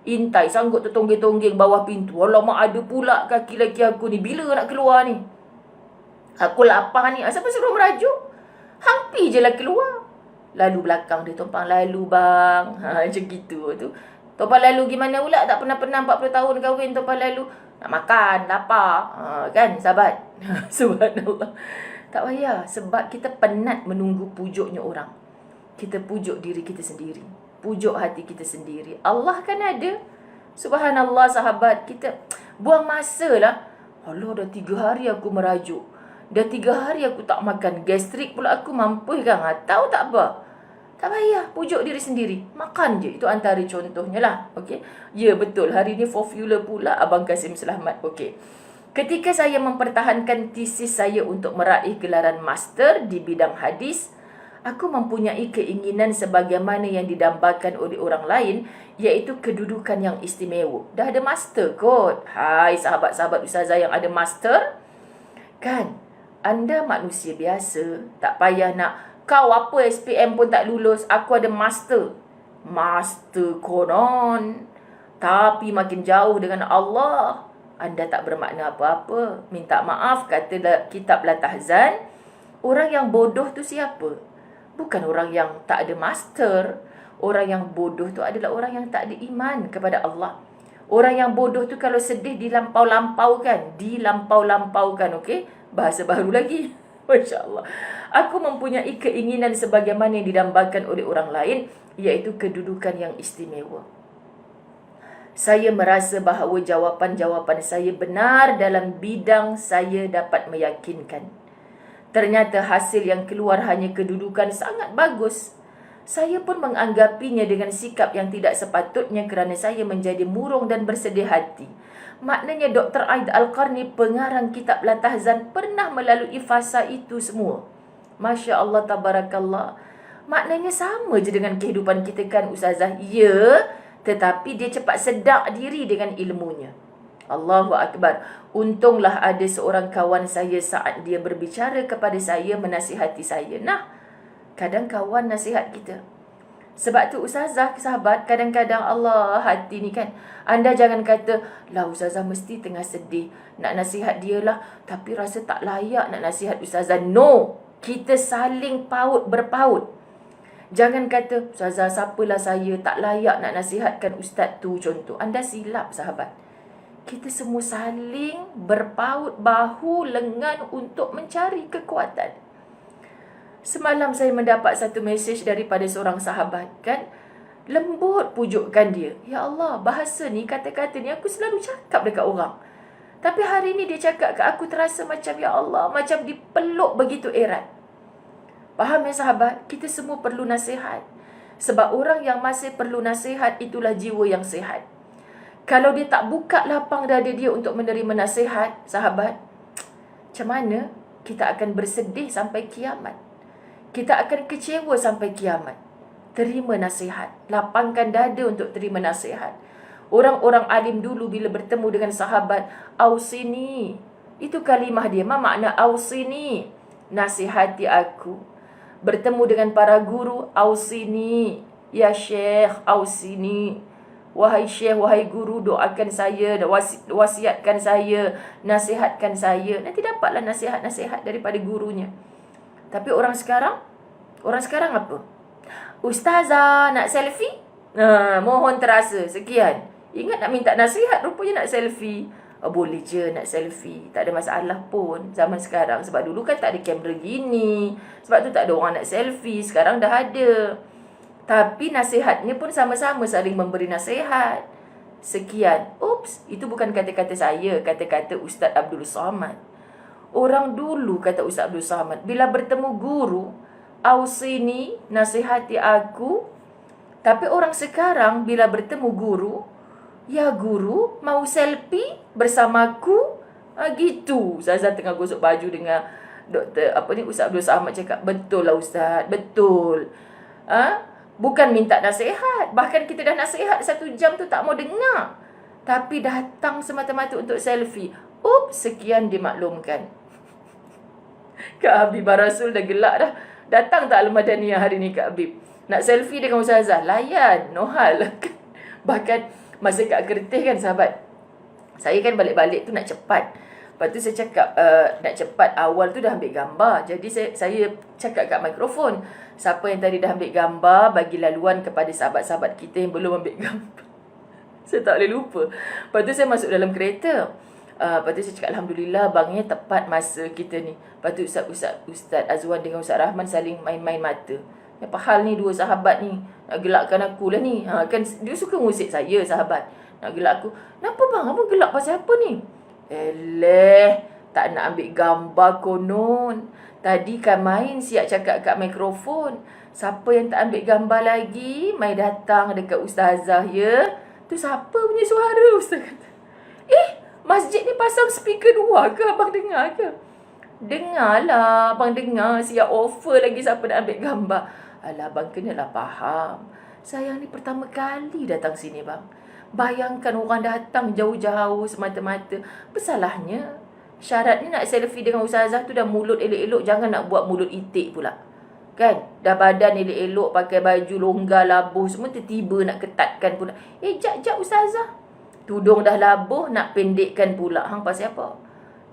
Intai sanggup tertonggeng-tonggeng bawah pintu. Alamak, ada pula kaki laki aku ni. Bila nak keluar ni? Aku lapar ni. Siapa suruh merajuk? Hampir je lah keluar. Lalu belakang dia, tumpang lalu bang. Macam gitu tu. Tumpang lalu gimana pula? Tak pernah 40 tahun kahwin tumpang lalu. Nak makan, lapar. Kan sahabat? Subhanallah. Tak payah. Sebab kita penat menunggu pujuknya orang. Kita pujuk diri kita sendiri. Pujuk hati kita sendiri. Allah kan ada. Subhanallah sahabat. Kita buang masa lah. Allah, dah 3 hari aku merajuk. Dah 3 hari aku tak makan. Gastrik pula aku mampu kan? Tahu tak apa? Tak payah. Pujuk diri sendiri. Makan je. Itu antara contohnya lah. Okay? Ya betul. Hari ni formula pula Abang Kasim Selamat. Okay. Ketika saya mempertahankan tesis saya untuk meraih gelaran master di bidang hadis, aku mempunyai keinginan sebagaimana yang didambakan oleh orang lain, iaitu kedudukan yang istimewa. Dah ada master kot. Hai sahabat-sahabat ustazah yang ada master. Kan? Anda manusia biasa. Tak payah nak, kau apa SPM pun tak lulus, aku ada master. Master konon. Tapi makin jauh dengan Allah, anda tak bermakna apa-apa. Minta maaf, kata kitab Latahzan, orang yang bodoh tu siapa? Bukan orang yang tak ada master. Orang yang bodoh tu adalah orang yang tak ada iman kepada Allah. Orang yang bodoh tu kalau sedih dilampau-lampaukan. Dilampau-lampaukan, okey? Bahasa baru lagi. Masya Allah. Aku mempunyai keinginan sebagaimana yang didambakan oleh orang lain, iaitu kedudukan yang istimewa. Saya merasa bahawa jawapan-jawapan saya benar dalam bidang saya dapat meyakinkan. Ternyata hasil yang keluar hanya kedudukan sangat bagus. Saya pun menganggapinya dengan sikap yang tidak sepatutnya kerana saya menjadi murung dan bersedih hati. Maknanya Dr. Aid Al-Qarni, pengarang kitab Latahzan, pernah melalui fasa itu semua. Masya Allah, tabarakallah. Maknanya sama je dengan kehidupan kita kan ustazah? Ya, tetapi dia cepat sedak diri dengan ilmunya. Allahu Akbar. Untunglah ada seorang kawan saya saat dia berbicara kepada saya, menasihati saya. Nah, kadang kawan nasihat kita. Sebab tu ustazah, sahabat, kadang-kadang Allah hati ni kan. Anda jangan kata, lah ustazah mesti tengah sedih, nak nasihat dia lah, tapi rasa tak layak nak nasihat ustazah. No, kita saling paut berpaut. Jangan kata, ustazah siapalah saya, tak layak nak nasihatkan ustaz tu, contoh. Anda silap sahabat. Kita semua saling berpaut bahu lengan untuk mencari kekuatan. Semalam saya mendapat satu mesej daripada seorang sahabat, kan? Lembut pujukkan dia. Ya Allah, bahasa ni, kata-kata ni aku selalu cakap dekat orang. Tapi hari ni dia cakap ke aku, terasa macam ya Allah, macam dipeluk begitu erat. Faham ya sahabat? Kita semua perlu nasihat. Sebab orang yang masih perlu nasihat itulah jiwa yang sihat. Kalau dia tak buka lapang dada dia untuk menerima nasihat, sahabat, macam mana kita akan bersedih sampai kiamat? Kita akan kecewa sampai kiamat. Terima nasihat. Lapangkan dada untuk terima nasihat. Orang-orang alim dulu bila bertemu dengan sahabat, Ausini. Itu kalimah dia. Apa makna Ausini? Nasihati aku. Bertemu dengan para guru, Ausini. Ya Syekh, Ausini. Wahai Syekh, wahai guru, doakan saya, wasiatkan saya, nasihatkan saya. Nanti dapatlah nasihat-nasihat daripada gurunya. Tapi orang sekarang apa? Ustazah, nak selfie? Mohon terasa, sekian. Ingat nak minta nasihat, rupanya nak selfie. Boleh je nak selfie, tak ada masalah pun zaman sekarang. Sebab dulu kan tak ada kamera gini, sebab tu tak ada orang nak selfie. Sekarang dah ada. Tapi nasihatnya pun sama-sama saling memberi nasihat. Sekian. Oops, itu bukan kata-kata saya, kata-kata Ustaz Abdul Samad. Orang dulu, kata Ustaz Abdul Samad, bila bertemu guru, Ausini, nasihati aku. Tapi orang sekarang bila bertemu guru, ya guru, mau selfie bersamaku? Gitu. Ustazah tengah gosok baju dengan Ustaz Abdul Samad cakap, betul lah Ustaz, betul. Bukan minta nasihat. Bahkan kita dah nasihat 1 jam tu tak mau dengar. Tapi datang semata-mata untuk selfie. Sekian dimaklumkan. Kak Habib Rasul dah gelak dah. Datang tak Al-Madaniyah hari ni Kak Habib? Nak selfie dengan Ustazah? Layan, no hal. Bahkan masa kat Kertih kan sahabat, saya kan balik-balik tu nak cepat. Lepas tu saya cakap nak cepat, awal tu dah ambil gambar. Jadi saya cakap kat mikrofon, siapa yang tadi dah ambil gambar, bagi laluan kepada sahabat-sahabat kita yang belum ambil gambar. Saya tak boleh lupa. Lepas tu saya masuk dalam kereta. Lepas tu saya cakap Alhamdulillah bangnya tepat masa kita ni. Lepas tu Ustaz Azwan dengan Ustaz Rahman saling main-main mata. Apa hal ni dua sahabat ni? Nak gelakkan aku lah ni. Kan dia suka ngusik saya sahabat. Nak gelak aku. Kenapa bang? Apa gelak pasal apa ni? Tak nak ambil gambar konon. Tadi kan main siap cakap kat mikrofon. Siapa yang tak ambil gambar lagi, mai datang dekat Ustazah ya. Tu siapa punya suara Ustaz kata. Masjid ni pasang speaker 2 ke? Abang dengar ke? Dengarlah, abang dengar. Siap offer lagi siapa nak ambil gambar. Alah, abang kenalah faham. Saya ni pertama kali datang sini bang. Bayangkan orang datang jauh-jauh semata-mata. Bersalahnya. Syaratnya nak selfie dengan Ustazah tu dah mulut elok-elok. Jangan nak buat mulut itik pula. Kan? Dah badan elok-elok, pakai baju longgar, labuh. Semua tiba-tiba nak ketatkan pula. Jap Ustazah. Tudung dah labuh, nak pendekkan pula. Hang pasal apa?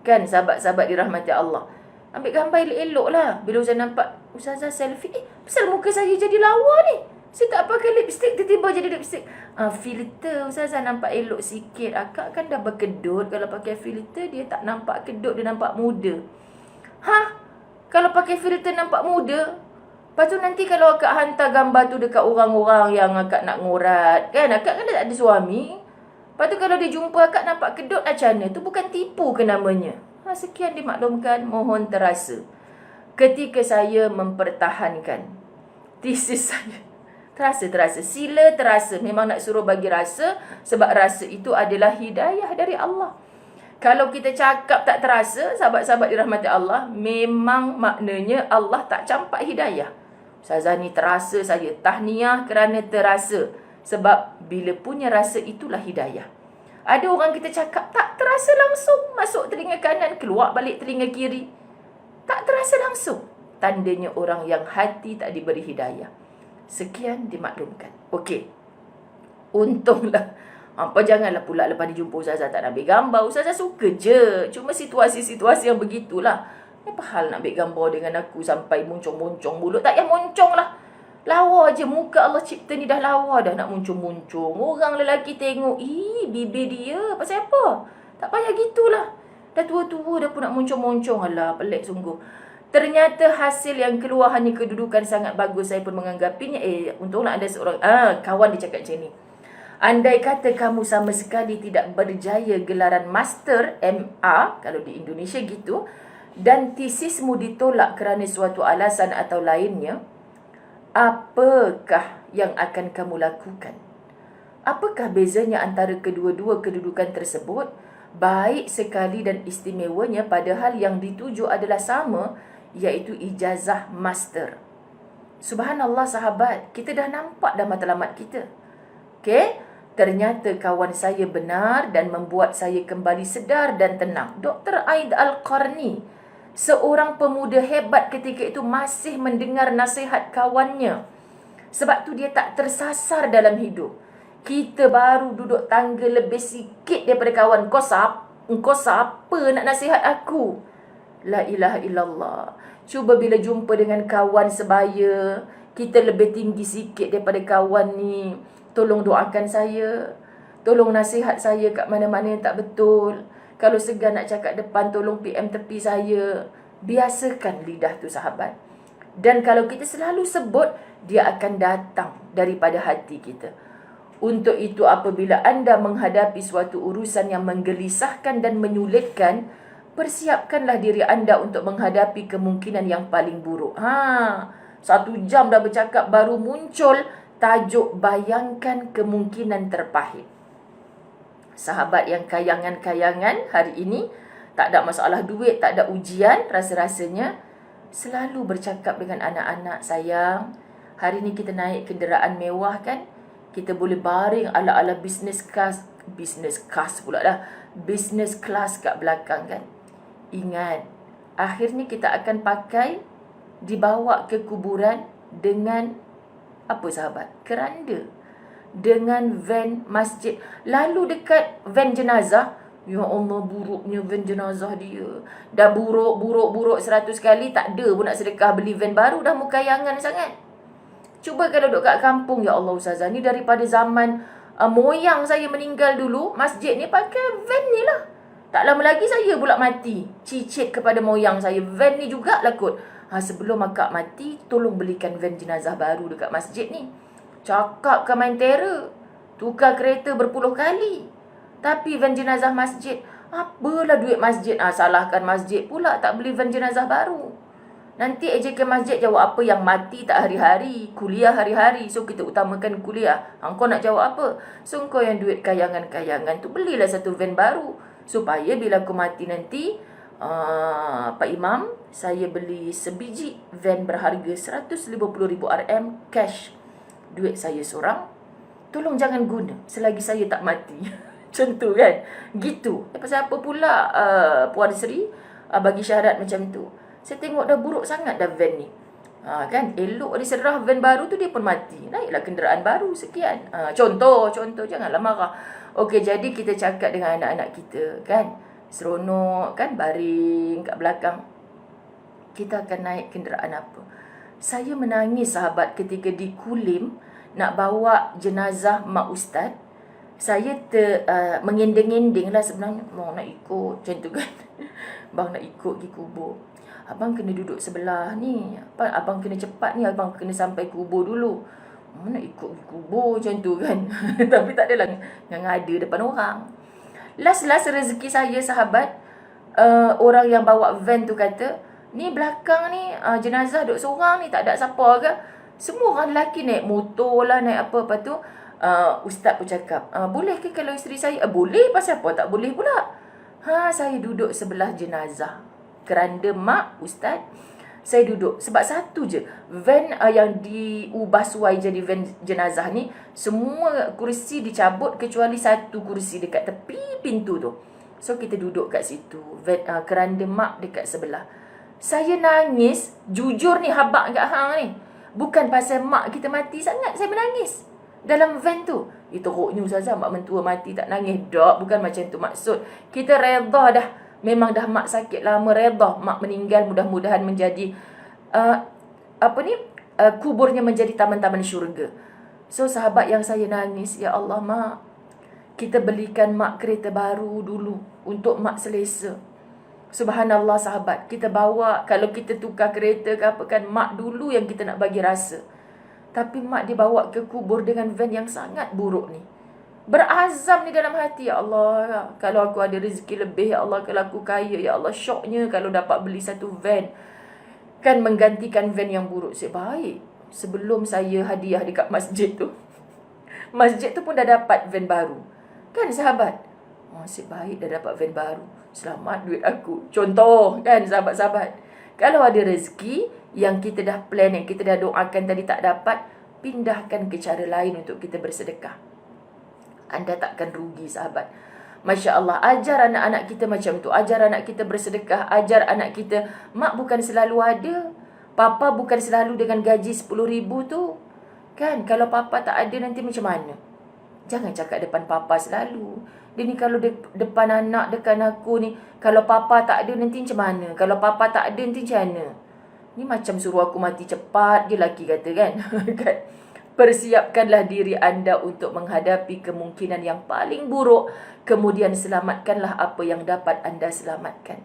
Kan sahabat-sahabat dirahmati Allah. Ambil gambar elok-elok lah. Bila Ustazah nampak Ustazah selfie. Pasal muka saya jadi lawa ni. Saya tak pakai lipstick, tiba-tiba jadi lipstick. Filter Ustazah nampak elok sikit. Akak kan dah berkedut. Kalau pakai filter, dia tak nampak kedut, dia nampak muda. Kalau pakai filter nampak muda. Lepas tu nanti kalau akak hantar gambar tu dekat orang-orang yang akak nak ngorat. Kan, akak kan dah tak ada suami. Lepas tu kalau dia jumpa akak nampak kedut macam mana. Tu bukan tipu ke namanya. Sekian dimaklumkan, mohon terasa. Ketika saya mempertahankan tesis saya. Terasa. Sila terasa. Memang nak suruh bagi rasa. Sebab rasa itu adalah hidayah dari Allah. Kalau kita cakap tak terasa, sahabat-sahabat dirahmati Allah, memang maknanya Allah tak campak hidayah. Ustazah ni terasa saya. Tahniah kerana terasa. Sebab bila punya rasa itulah hidayah. Ada orang kita cakap tak terasa langsung. Masuk telinga kanan, keluar balik telinga kiri. Tak terasa langsung. Tandanya orang yang hati tak diberi hidayah. Sekian dimaklumkan. Okey. Untunglah. Apa janganlah pula lepas dijumpa Ustazah tak nak ambil gambar. Ustazah suka je. Cuma situasi-situasi yang begitulah. Apa hal nak ambil gambar dengan aku sampai muncung-muncung mulut. Tak payah muncung lah. Lawa je. Muka Allah cipta ni dah lawa dah nak muncung-muncung. Orang lelaki tengok. Bibir dia. Pasal apa? Tak payah gitulah. Dah tua-tua dah pun nak muncung-muncung. Alah, pelik sungguh. Ternyata hasil yang keluar hanya kedudukan sangat bagus. Saya pun menganggapinya. Untunglah ada seorang kawan dia cakap macam ni. Andai kata kamu sama sekali tidak berjaya gelaran master MA, kalau di Indonesia gitu, dan tesismu ditolak kerana suatu alasan atau lainnya, apakah yang akan kamu lakukan? Apakah bezanya antara kedua-dua kedudukan tersebut? Baik sekali dan istimewanya padahal yang dituju adalah sama, iaitu ijazah master. Subhanallah sahabat, kita dah nampak dah matlamat kita. Okey, ternyata kawan saya benar dan membuat saya kembali sedar dan tenang. Dr. Aid Al-Qarni, seorang pemuda hebat ketika itu, masih mendengar nasihat kawannya. Sebab tu dia tak tersasar dalam hidup. Kita baru duduk tangga lebih sikit daripada kawan. Engkau siapa nak nasihat aku? La ilaha illallah. Cuba bila jumpa dengan kawan sebaya, kita lebih tinggi sikit daripada kawan ni. Tolong doakan saya. Tolong nasihat saya kat mana-mana yang tak betul. Kalau segan nak cakap depan, tolong PM tepi saya. Biasakan lidah tu sahabat. Dan kalau kita selalu sebut, dia akan datang daripada hati kita. Untuk itu apabila anda menghadapi suatu urusan yang menggelisahkan dan menyulitkan, persiapkanlah diri anda untuk menghadapi kemungkinan yang paling buruk. 1 jam dah bercakap baru muncul tajuk bayangkan kemungkinan terpahit. Sahabat yang kayangan-kayangan hari ini, tak ada masalah duit, tak ada ujian, rasa-rasanya selalu bercakap dengan anak-anak, sayang, hari ni kita naik kenderaan mewah kan? Kita boleh baring ala-ala business class pula dah. Business class kat belakang kan? Ingat, akhirnya kita akan pakai, dibawa ke kuburan dengan apa sahabat? Keranda. Dengan van masjid. Lalu dekat van jenazah, ya Allah, buruknya van jenazah dia. Dah buruk 100 kali, tak ada pun nak sedekah beli van baru, dah mukayangan sangat. Cuba kalau duduk kat kampung, ya Allah Ustazah, ni daripada zaman moyang saya meninggal dulu, masjid ni pakai van ni lah. Tak lama lagi saya pula mati, cicit kepada moyang saya, van ni jugalah kot. Sebelum akak mati, tolong belikan van jenazah baru dekat masjid ni. Cakap ke main terror. Tukar kereta berpuluh kali. Tapi van jenazah masjid, apalah duit masjid. Salahkan masjid pula tak beli van jenazah baru. Nanti ejekan masjid jawab apa, yang mati tak hari-hari, kuliah hari-hari. So kita utamakan kuliah. Kau nak jawab apa? So kau yang duit kayangan-kayangan tu, belilah satu van baru. Supaya bila aku mati nanti, Pak Imam, saya beli sebiji van berharga 150,000 RM cash. Duit saya seorang, tolong jangan guna selagi saya tak mati. Macam tu kan. Gitu. Pasal apa pula Puan Sri bagi syarat macam tu? Saya tengok dah buruk sangat dah van ni. Kan, elok diserah van baru tu, dia pun mati. Naiklah kenderaan baru sekian. Contoh, janganlah marah. Okey, jadi kita cakap dengan anak-anak kita kan, seronok kan, baring kat belakang. Kita akan naik kenderaan apa? Saya menangis sahabat ketika di Kulim nak bawa jenazah mak ustaz. Saya mengending-ending lah sebenarnya. Bang nak ikut, macam tu kan. Bang nak ikut pergi kubur. Abang kena duduk sebelah ni. Abang kena cepat ni. Abang kena sampai kubur dulu. Nak ikut pergi kubur macam tu kan. Tapi tak adalah ngada depan orang. Last rezeki saya sahabat. Orang yang bawa van tu kata, ni belakang ni jenazah duduk seorang ni, tak ada siapa ke? Semua orang lelaki naik motor lah, naik apa. Lepas tu ustaz pun cakap, boleh ke kalau isteri saya? Boleh, pasal apa tak boleh pula? Saya duduk sebelah jenazah. Keranda mak ustaz, saya duduk. Sebab satu je van yang diubah suai jadi van jenazah ni, semua kursi dicabut kecuali satu kursi dekat tepi pintu tu. So kita duduk kat situ. Keranda mak dekat sebelah. Saya nangis, jujur ni habaq kat hang ni. Bukan pasal mak kita mati sangat saya menangis dalam van tu. Teruknya Ustazah, mak mentua mati tak nangis. Tak, bukan macam tu maksud. Kita redha dah. Memang dah mak sakit lama, redha mak meninggal, mudah-mudahan menjadi kuburnya menjadi taman-taman syurga. So sahabat yang saya nangis, ya Allah mak, kita belikan mak kereta baru dulu untuk mak selesa. Subhanallah sahabat, kita bawa, kalau kita tukar kereta ke apa kan, mak dulu yang kita nak bagi rasa. Tapi mak dibawa ke kubur dengan van yang sangat buruk ni. Berazam ni dalam hati, ya Allah, kalau aku ada rezeki lebih, ya Allah, kalau aku kaya, ya Allah, syoknya kalau dapat beli satu van, kan menggantikan van yang buruk. Baik, sebelum saya hadiah dekat masjid tu, masjid tu pun dah dapat van baru. Kan sahabat? Nasib baik dah dapat van baru. Selamat duit aku. Contoh kan sahabat-sahabat. Kalau ada rezeki yang kita dah plan, yang kita dah doakan tadi tak dapat, pindahkan ke cara lain untuk kita bersedekah. Anda takkan rugi sahabat. Masya Allah, ajar anak-anak kita macam tu. Ajar anak kita bersedekah. Ajar anak kita, mak bukan selalu ada. Papa bukan selalu dengan gaji 10,000 tu. Kan, kalau papa tak ada nanti macam mana? Jangan cakap depan papa selalu. Dia ni kalau depan anak, dekat aku ni, kalau papa tak ada nanti macam mana? Kalau papa tak ada nanti macam mana? Ni macam suruh aku mati cepat, dia lelaki kata kan. Persiapkanlah diri anda untuk menghadapi kemungkinan yang paling buruk. Kemudian selamatkanlah apa yang dapat anda selamatkan.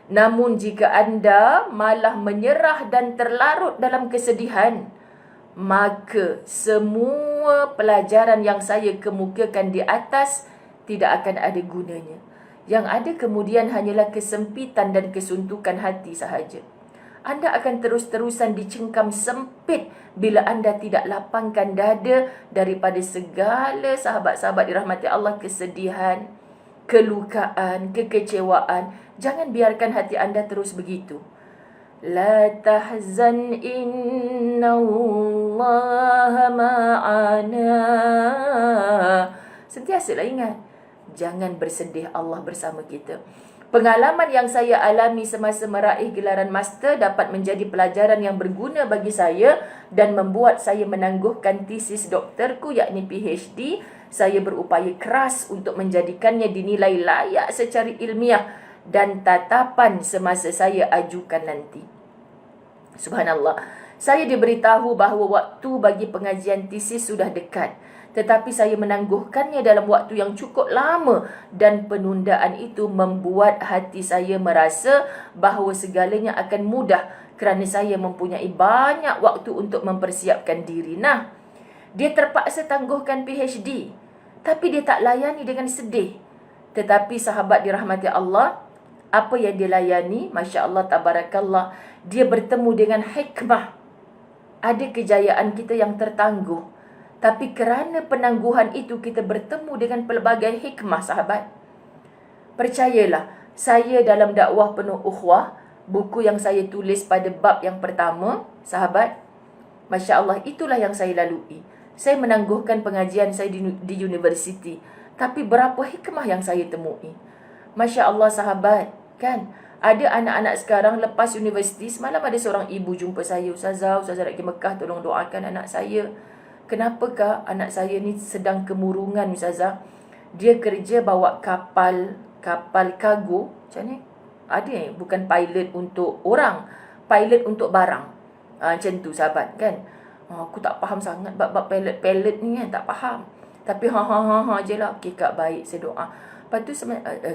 Namun jika anda malah menyerah dan terlarut dalam kesedihan, maka semua pelajaran yang saya kemukakan di atas tidak akan ada gunanya. Yang ada kemudian hanyalah kesempitan dan kesuntukan hati sahaja. Anda akan terus-terusan dicengkam sempit bila anda tidak lapangkan dada daripada segala sahabat-sahabat dirahmati Allah, kesedihan, kelukaan, kekecewaan. Jangan biarkan hati anda terus begitu. La tahzan inna Allah ma'ana. Sentiasalah ingat, jangan bersedih, Allah bersama kita. Pengalaman yang saya alami semasa meraih gelaran master dapat menjadi pelajaran yang berguna bagi saya dan membuat saya menangguhkan tesis doktorku yakni PhD. Saya berupaya keras untuk menjadikannya dinilai layak secara ilmiah dan tatapan semasa saya ajukan nanti. Subhanallah. Saya diberitahu bahawa waktu bagi pengajian tesis sudah dekat. Tetapi saya menangguhkannya dalam waktu yang cukup lama dan penundaan itu membuat hati saya merasa bahawa segalanya akan mudah kerana saya mempunyai banyak waktu untuk mempersiapkan diri. Nah, dia terpaksa tangguhkan PhD, tapi dia tak layani dengan sedih. Tetapi sahabat dirahmati Allah, apa yang dia layani, Masya Allah, Tabarakallah, dia bertemu dengan hikmah. Ada kejayaan kita yang tertangguh, tapi kerana penangguhan itu kita bertemu dengan pelbagai hikmah, sahabat. Percayalah, saya dalam dakwah penuh ukhuwah, buku yang saya tulis pada bab yang pertama, sahabat, Masya Allah, itulah yang saya lalui. Saya menangguhkan pengajian saya di universiti, tapi berapa hikmah yang saya temui. Masya Allah, sahabat, kan? Ada anak-anak sekarang lepas universiti. Semalam ada seorang ibu jumpa saya, Ustazah nak pergi Mekah, tolong doakan anak saya. Kenapakah anak saya ni sedang kemurungan, Ustazah? Dia kerja bawa kapal kargo. Macam ni? Ada bukan pilot untuk orang, pilot untuk barang. Macam tu, sahabat, kan? Aku tak faham sangat bab pilot ni, kan? Tak faham. Tapi je lah. Okay, Kak, baik, saya doa. Lepas tu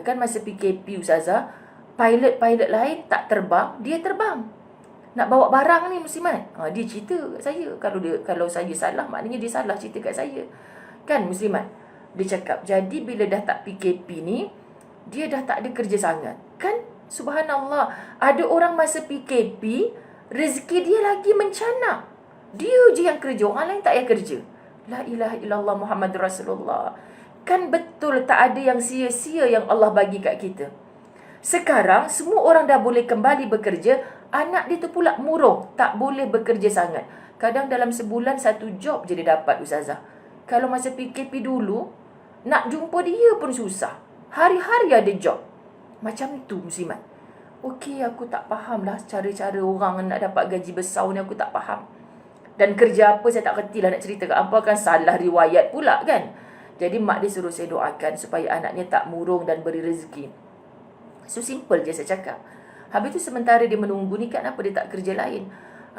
kan masa PKP, Ustazah, pilot lain tak terbang, dia terbang. Nak bawa barang ni, muslimat. Dia cerita kat saya. Kalau saya salah, maknanya dia salah cerita kat saya. Kan, muslimat? Dia cakap, jadi bila dah tak PKP ni, dia dah tak ada kerja sangat. Kan? Subhanallah. Ada orang masa PKP, rezeki dia lagi mencanak. Dia je yang kerja, orang lain tak payah kerja. La ilaha illallah Muhammad Rasulullah. Kan betul tak ada yang sia-sia yang Allah bagi kat kita. Sekarang, semua orang dah boleh kembali bekerja. Anak dia tu pula murung, tak boleh bekerja sangat. Kadang dalam sebulan 1 job je dia dapat, Ustazah. Kalau masa PKP dulu, nak jumpa dia pun susah. Hari-hari ada job. Macam tu, muslimat. Okey, aku tak faham lah cara-cara orang nak dapat gaji besar ni, aku tak faham. Dan kerja apa saya tak kerti lah nak cerita kat apa, kan salah riwayat pula, kan. Jadi mak dia suruh saya doakan supaya anaknya tak murung dan beri rezeki. So simple je saya cakap. Habis tu sementara dia menunggu ni, kan apa dia tak kerja lain.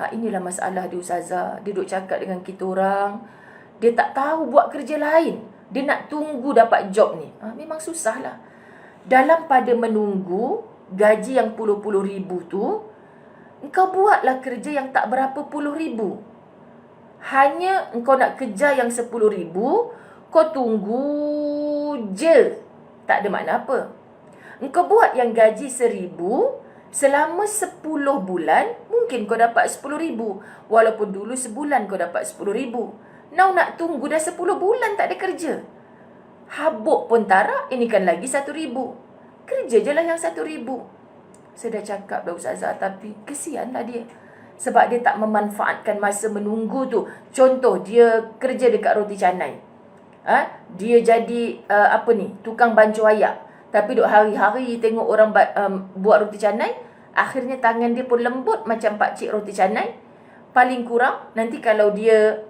Inilah masalah dia, Ustazah. Dia duduk cakap dengan kita orang, dia tak tahu buat kerja lain. Dia nak tunggu dapat job ni. Memang susah lah. Dalam pada menunggu gaji yang puluh-puluh ribu tu, engkau buatlah kerja yang tak berapa puluh ribu. Hanya engkau nak kejar yang 10 ribu, kau tunggu je. Tak ada makna apa. Engkau buat yang gaji 1,000, selama 10 bulan, mungkin kau dapat 10 ribu. Walaupun dulu sebulan kau dapat 10 ribu. Now nak tunggu dah 10 bulan tak ada kerja. Habuk pun tarak, ini kan lagi 1 ribu. Kerja je lah yang 1 ribu. Saya dah cakap dah, Ustazah, tapi kesianlah dia. Sebab dia tak memanfaatkan masa menunggu tu. Contoh, dia kerja dekat roti canai. Dia jadi tukang bancuh ayak. Tapi duk hari-hari tengok orang buat roti canai, akhirnya tangan dia pun lembut macam pakcik roti canai. Paling kurang, nanti kalau dia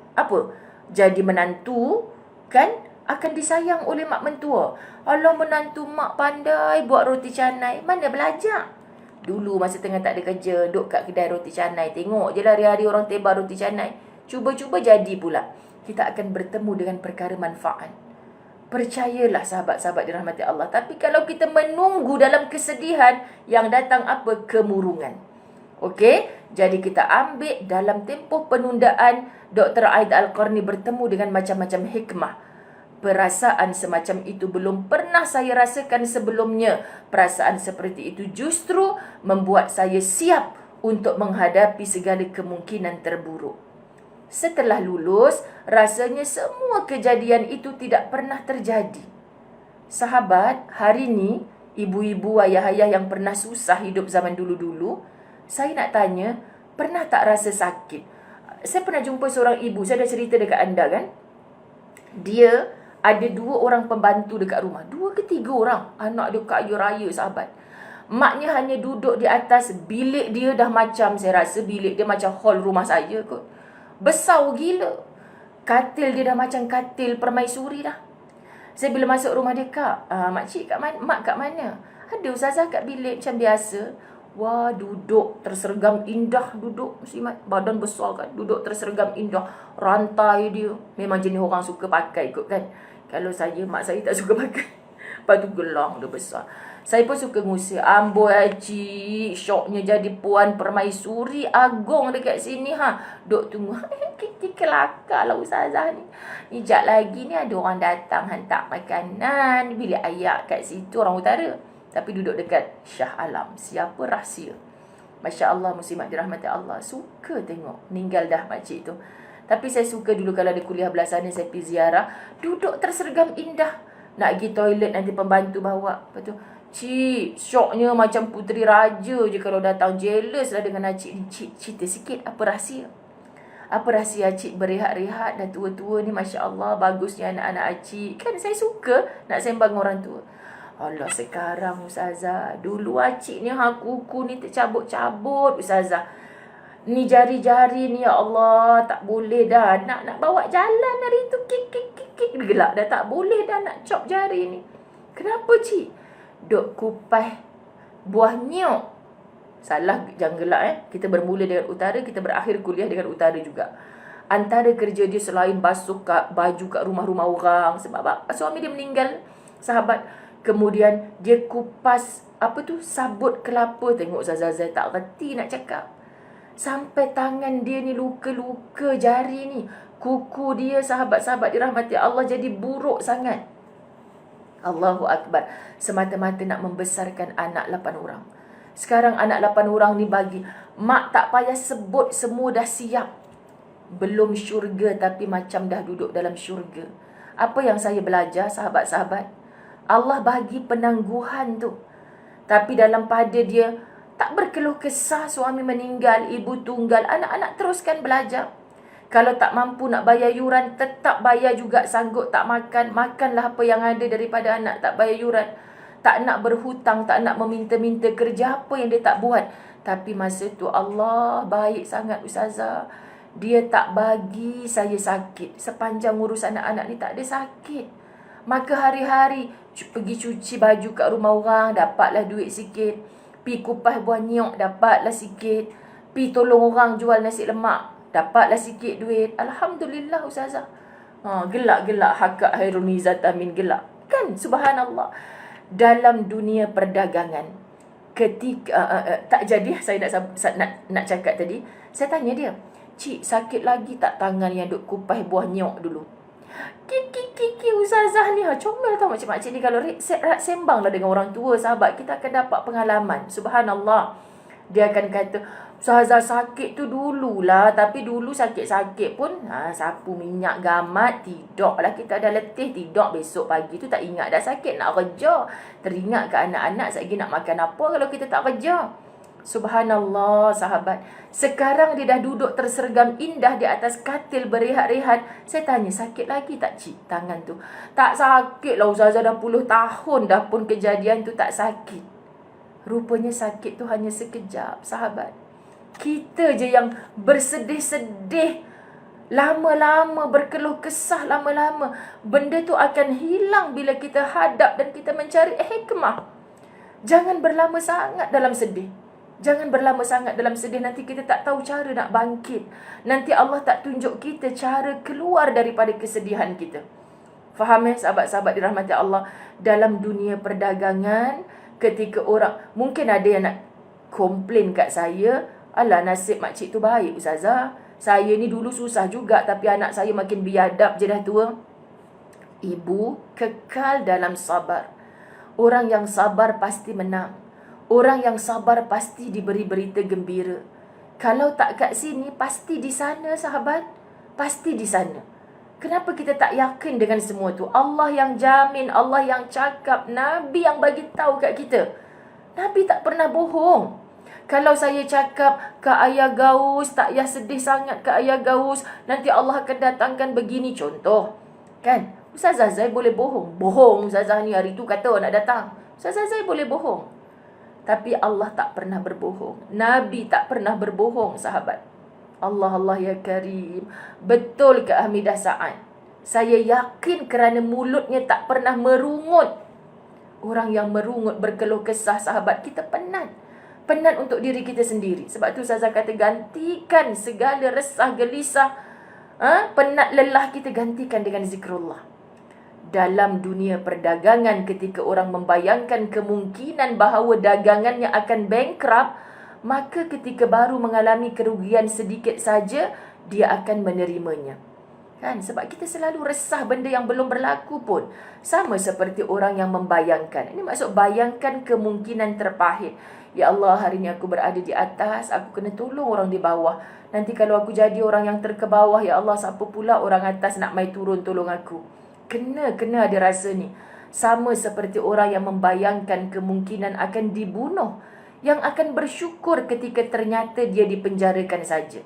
jadi menantu, kan, akan disayang oleh mak mentua. Allah, menantu mak pandai buat roti canai. Mana belajar? Dulu masa tengah tak ada kerja, duk kat kedai roti canai, tengok je lah hari-hari orang tebar roti canai. Cuba-cuba jadi pula. Kita akan bertemu dengan perkara manfaat. Percayalah, sahabat-sahabat dirahmati Allah. Tapi kalau kita menunggu dalam kesedihan, yang datang apa? Kemurungan. Okey? Jadi kita ambil dalam tempoh penundaan, Dr. Aid Al-Qarni bertemu dengan macam-macam hikmah. Perasaan semacam itu belum pernah saya rasakan sebelumnya. Perasaan seperti itu justru membuat saya siap untuk menghadapi segala kemungkinan terburuk. Setelah lulus, rasanya semua kejadian itu tidak pernah terjadi. Sahabat, hari ni, ibu-ibu, ayah-ayah yang pernah susah hidup zaman dulu-dulu, saya nak tanya, pernah tak rasa sakit? Saya pernah jumpa seorang ibu, saya dah cerita dekat anda, kan? Dia ada 2 orang pembantu dekat rumah. 2 ke 3 orang. Anak dia kaya raya, sahabat. Maknya hanya duduk di atas bilik dia dah macam, saya rasa bilik dia macam hall rumah saya kot. Besar gila. Katil dia dah macam katil permaisuri dah. Saya bila masuk rumah dia, "Kak, makcik kat mana? Mak kat mana?" "Ada ustazah kat bilik macam biasa." Wah, duduk tersergam indah, duduk muslimat, badan besar kan, duduk tersergam indah. Rantai dia memang jenis orang suka pakai kot kan. Kalau saya, mak saya tak suka pakai. Lepas tu gelang dia besar. Saya pun suka ngusir. Amboi cik, syoknya jadi puan permaisuri agung dekat sini ha. Duk tunggu. Kelakar lah ustazah ni. Ni jap lagi ni ada orang datang hantar makanan. Bilik ayak kat situ, orang utara. Tapi duduk dekat Shah Alam. Siapa rahsia? Masya Allah, muslimat dirahmati Allah. Suka tengok. Meninggal dah makcik tu. Tapi saya suka dulu kalau ada kuliah belah sana, saya pergi ziarah. Duduk tersergam indah. Nak pergi toilet nanti pembantu bawa. Lepas tu, "Cik, syoknya macam puteri raja je kalau datang. Jealous lah dengan acik ni." "Cik, cerita sikit apa rahsia? Apa rahsia acik berehat-rehat dah tua-tua ni, Masya Allah, bagusnya anak-anak acik." Kan saya suka nak sembang orang tua. "Allah, sekarang ustazah, dulu acik ni kuku ni tercabut-cabut ustazah. Ni jari-jari ni, ya Allah, tak boleh dah. Nak bawa jalan hari tu, kik gelak dah, tak boleh dah nak chop jari ni." "Kenapa cik?" "Duk kupas buah nyok." Salah, jangan gelak Kita bermula dengan utara, kita berakhir kuliah dengan utara juga. Antara kerja dia selain basuh baju kat rumah-rumah orang, sebab suami dia meninggal, sahabat. Kemudian dia kupas sabut kelapa. Tengok Ustazah tak reti nak cakap. Sampai tangan dia ni luka-luka jari ni. Kuku dia, sahabat-sahabat dirahmati Allah, jadi buruk sangat. Allahu Akbar. Semata-mata nak membesarkan anak 8 orang. Sekarang anak 8 orang ni bagi mak tak payah sebut, semua dah siap. Belum syurga tapi macam dah duduk dalam syurga. Apa yang saya belajar, sahabat-sahabat? Allah bagi penangguhan tu. Tapi dalam pada dia tak berkeluh kesah suami meninggal, ibu tunggal, anak-anak teruskan belajar. Kalau tak mampu nak bayar yuran, tetap bayar juga. Sanggup tak makan, makanlah apa yang ada daripada anak, tak bayar yuran. Tak nak berhutang, tak nak meminta-minta, kerja apa yang dia tak buat. Tapi masa tu Allah baik sangat ustazah. Dia tak bagi saya sakit. Sepanjang urus anak-anak ni tak ada sakit. Maka hari-hari pergi cuci baju kat rumah orang, dapatlah duit sikit. Pi kupas buah nyok, dapatlah sikit. Pi tolong orang jual nasi lemak, dapatlah sikit duit. Alhamdulillah ustazah. Gelak-gelak hakak Hairunizat Amin gelak. Kan subhanallah. Dalam dunia perdagangan, ketika tak jadi saya nak cakap tadi, saya tanya dia, "Cik, sakit lagi tak tangan yang duk kupas buah nyok dulu?" Kiki ustazah ni comel tau makcik-makcik ni. Kalau sembanglah dengan orang tua, sahabat, kita akan dapat pengalaman. Subhanallah. Dia akan kata, "Ustazah sakit tu dululah, tapi dulu sakit-sakit pun sapu minyak gamat, tidaklah kita ada letih, tidak besok pagi tu tak ingat dah sakit, nak kerja. Teringat ke anak-anak lagi nak makan apa kalau kita tak kerja." Subhanallah, sahabat. Sekarang dia dah duduk tersergam indah di atas katil berehat-rehat. Saya tanya, "Sakit lagi tak cik tangan tu?" "Tak sakit lah ustazah, dah puluh tahun dah pun kejadian tu tak sakit." Rupanya sakit tu hanya sekejap, sahabat. Kita je yang bersedih-sedih, lama-lama berkeluh kesah, lama-lama benda tu akan hilang bila kita hadap dan kita mencari hikmah. Jangan berlama sangat dalam sedih. Jangan berlama sangat dalam sedih. Nanti kita tak tahu cara nak bangkit. Nanti Allah tak tunjuk kita cara keluar daripada kesedihan kita. Faham sahabat-sahabat dirahmati Allah? Dalam dunia perdagangan, ketika orang, mungkin ada yang nak komplain kat saya, "Alah, nasib makcik tu baik ustazah. Saya ni dulu susah juga, tapi anak saya makin biadab je dah tua." Ibu, kekal dalam sabar. Orang yang sabar pasti menang. Orang yang sabar pasti diberi berita gembira. Kalau tak kat sini, pasti di sana, sahabat. Pasti di sana. Kenapa kita tak yakin dengan semua tu? Allah yang jamin, Allah yang cakap, Nabi yang bagi tahu kat kita. Nabi tak pernah bohong. Kalau saya cakap, "Kak Ayah Gaus, tak payah sedih sangat Kak Ayah Gaus, nanti Allah akan datangkan begini." Contoh, kan? Ustazah Zai boleh bohong. Bohong Ustazah ni hari tu kata nak datang. Ustazah Zai boleh bohong. Tapi Allah tak pernah berbohong. Nabi tak pernah berbohong, sahabat. Allah Allah ya Karim. Betul ke Hamidah Sa'ad? Saya yakin kerana mulutnya tak pernah merungut. Orang yang merungut berkeluh kesah, sahabat, kita penat. Penat untuk diri kita sendiri. Sebab tu Ustazah kata gantikan segala resah gelisah, penat lelah kita, gantikan dengan zikrullah. Dalam dunia perdagangan, ketika orang membayangkan kemungkinan bahawa dagangannya akan bankrupt, maka ketika baru mengalami kerugian sedikit saja, dia akan menerimanya. Kan? Sebab kita selalu resah benda yang belum berlaku pun. Sama seperti orang yang membayangkan. Ini maksud bayangkan kemungkinan terpahit. Ya Allah, hari ini aku berada di atas, aku kena tolong orang di bawah. Nanti kalau aku jadi orang yang terkebawah, ya Allah, siapa pula orang atas nak mai turun tolong aku? Kena ada rasa ni. Sama seperti orang yang membayangkan kemungkinan akan dibunuh, yang akan bersyukur ketika ternyata dia dipenjarakan saja.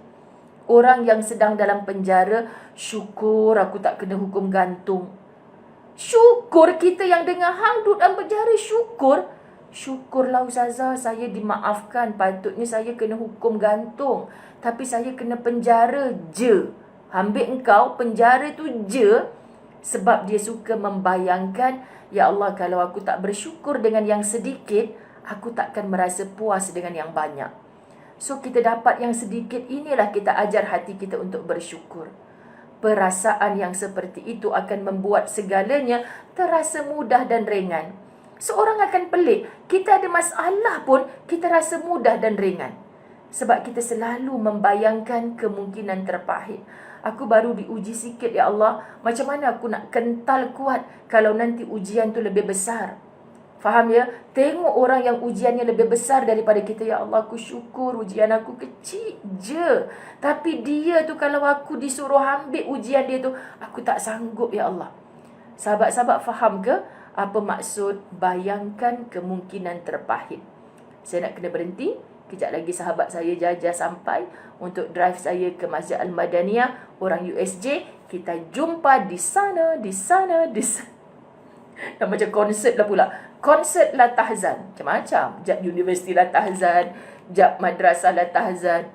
Orang yang sedang dalam penjara, syukur aku tak kena hukum gantung. Syukur kita yang dengar hang duduk dalam penjara, syukur. Syukurlah Ustazah, saya dimaafkan. Patutnya saya kena hukum gantung, tapi saya kena penjara je. Ambil engkau penjara tu je. Sebab dia suka membayangkan, ya Allah, kalau aku tak bersyukur dengan yang sedikit, aku takkan merasa puas dengan yang banyak. So kita dapat yang sedikit, inilah kita ajar hati kita untuk bersyukur. Perasaan yang seperti itu akan membuat segalanya terasa mudah dan ringan. Seorang akan pelik, kita ada masalah pun kita rasa mudah dan ringan. Sebab kita selalu membayangkan kemungkinan terpahit. Aku baru diuji sikit, ya Allah. Macam mana aku nak kental kuat kalau nanti ujian tu lebih besar? Faham ya? Tengok orang yang ujiannya lebih besar daripada kita. Ya Allah, aku syukur ujian aku kecil je. Tapi dia tu kalau aku disuruh ambil ujian dia tu, aku tak sanggup, ya Allah. Sahabat-sahabat faham ke apa maksud bayangkan kemungkinan terpahit? Saya nak kena berhenti. Kejap lagi sahabat saya Jajah sampai untuk drive saya ke Masjid Al-Madaniyah, orang USJ. Kita jumpa di sana. Dan macam konsert lah pula. Konsert lah tahzan. Macam-macam. Jap universiti lah tahzan. Jap madrasah lah tahzan.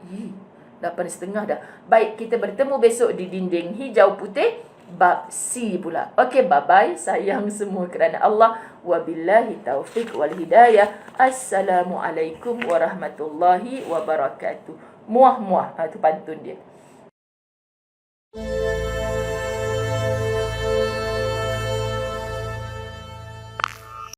8:30 dah. Baik, kita bertemu besok di dinding hijau putih. Bab C pula. Okey, bye-bye. Sayang semua kerana Allah. Wabillahi taufiq wal hidayah. Assalamualaikum warahmatullahi wabarakatuh. Muah-muah. Itu pantun dia.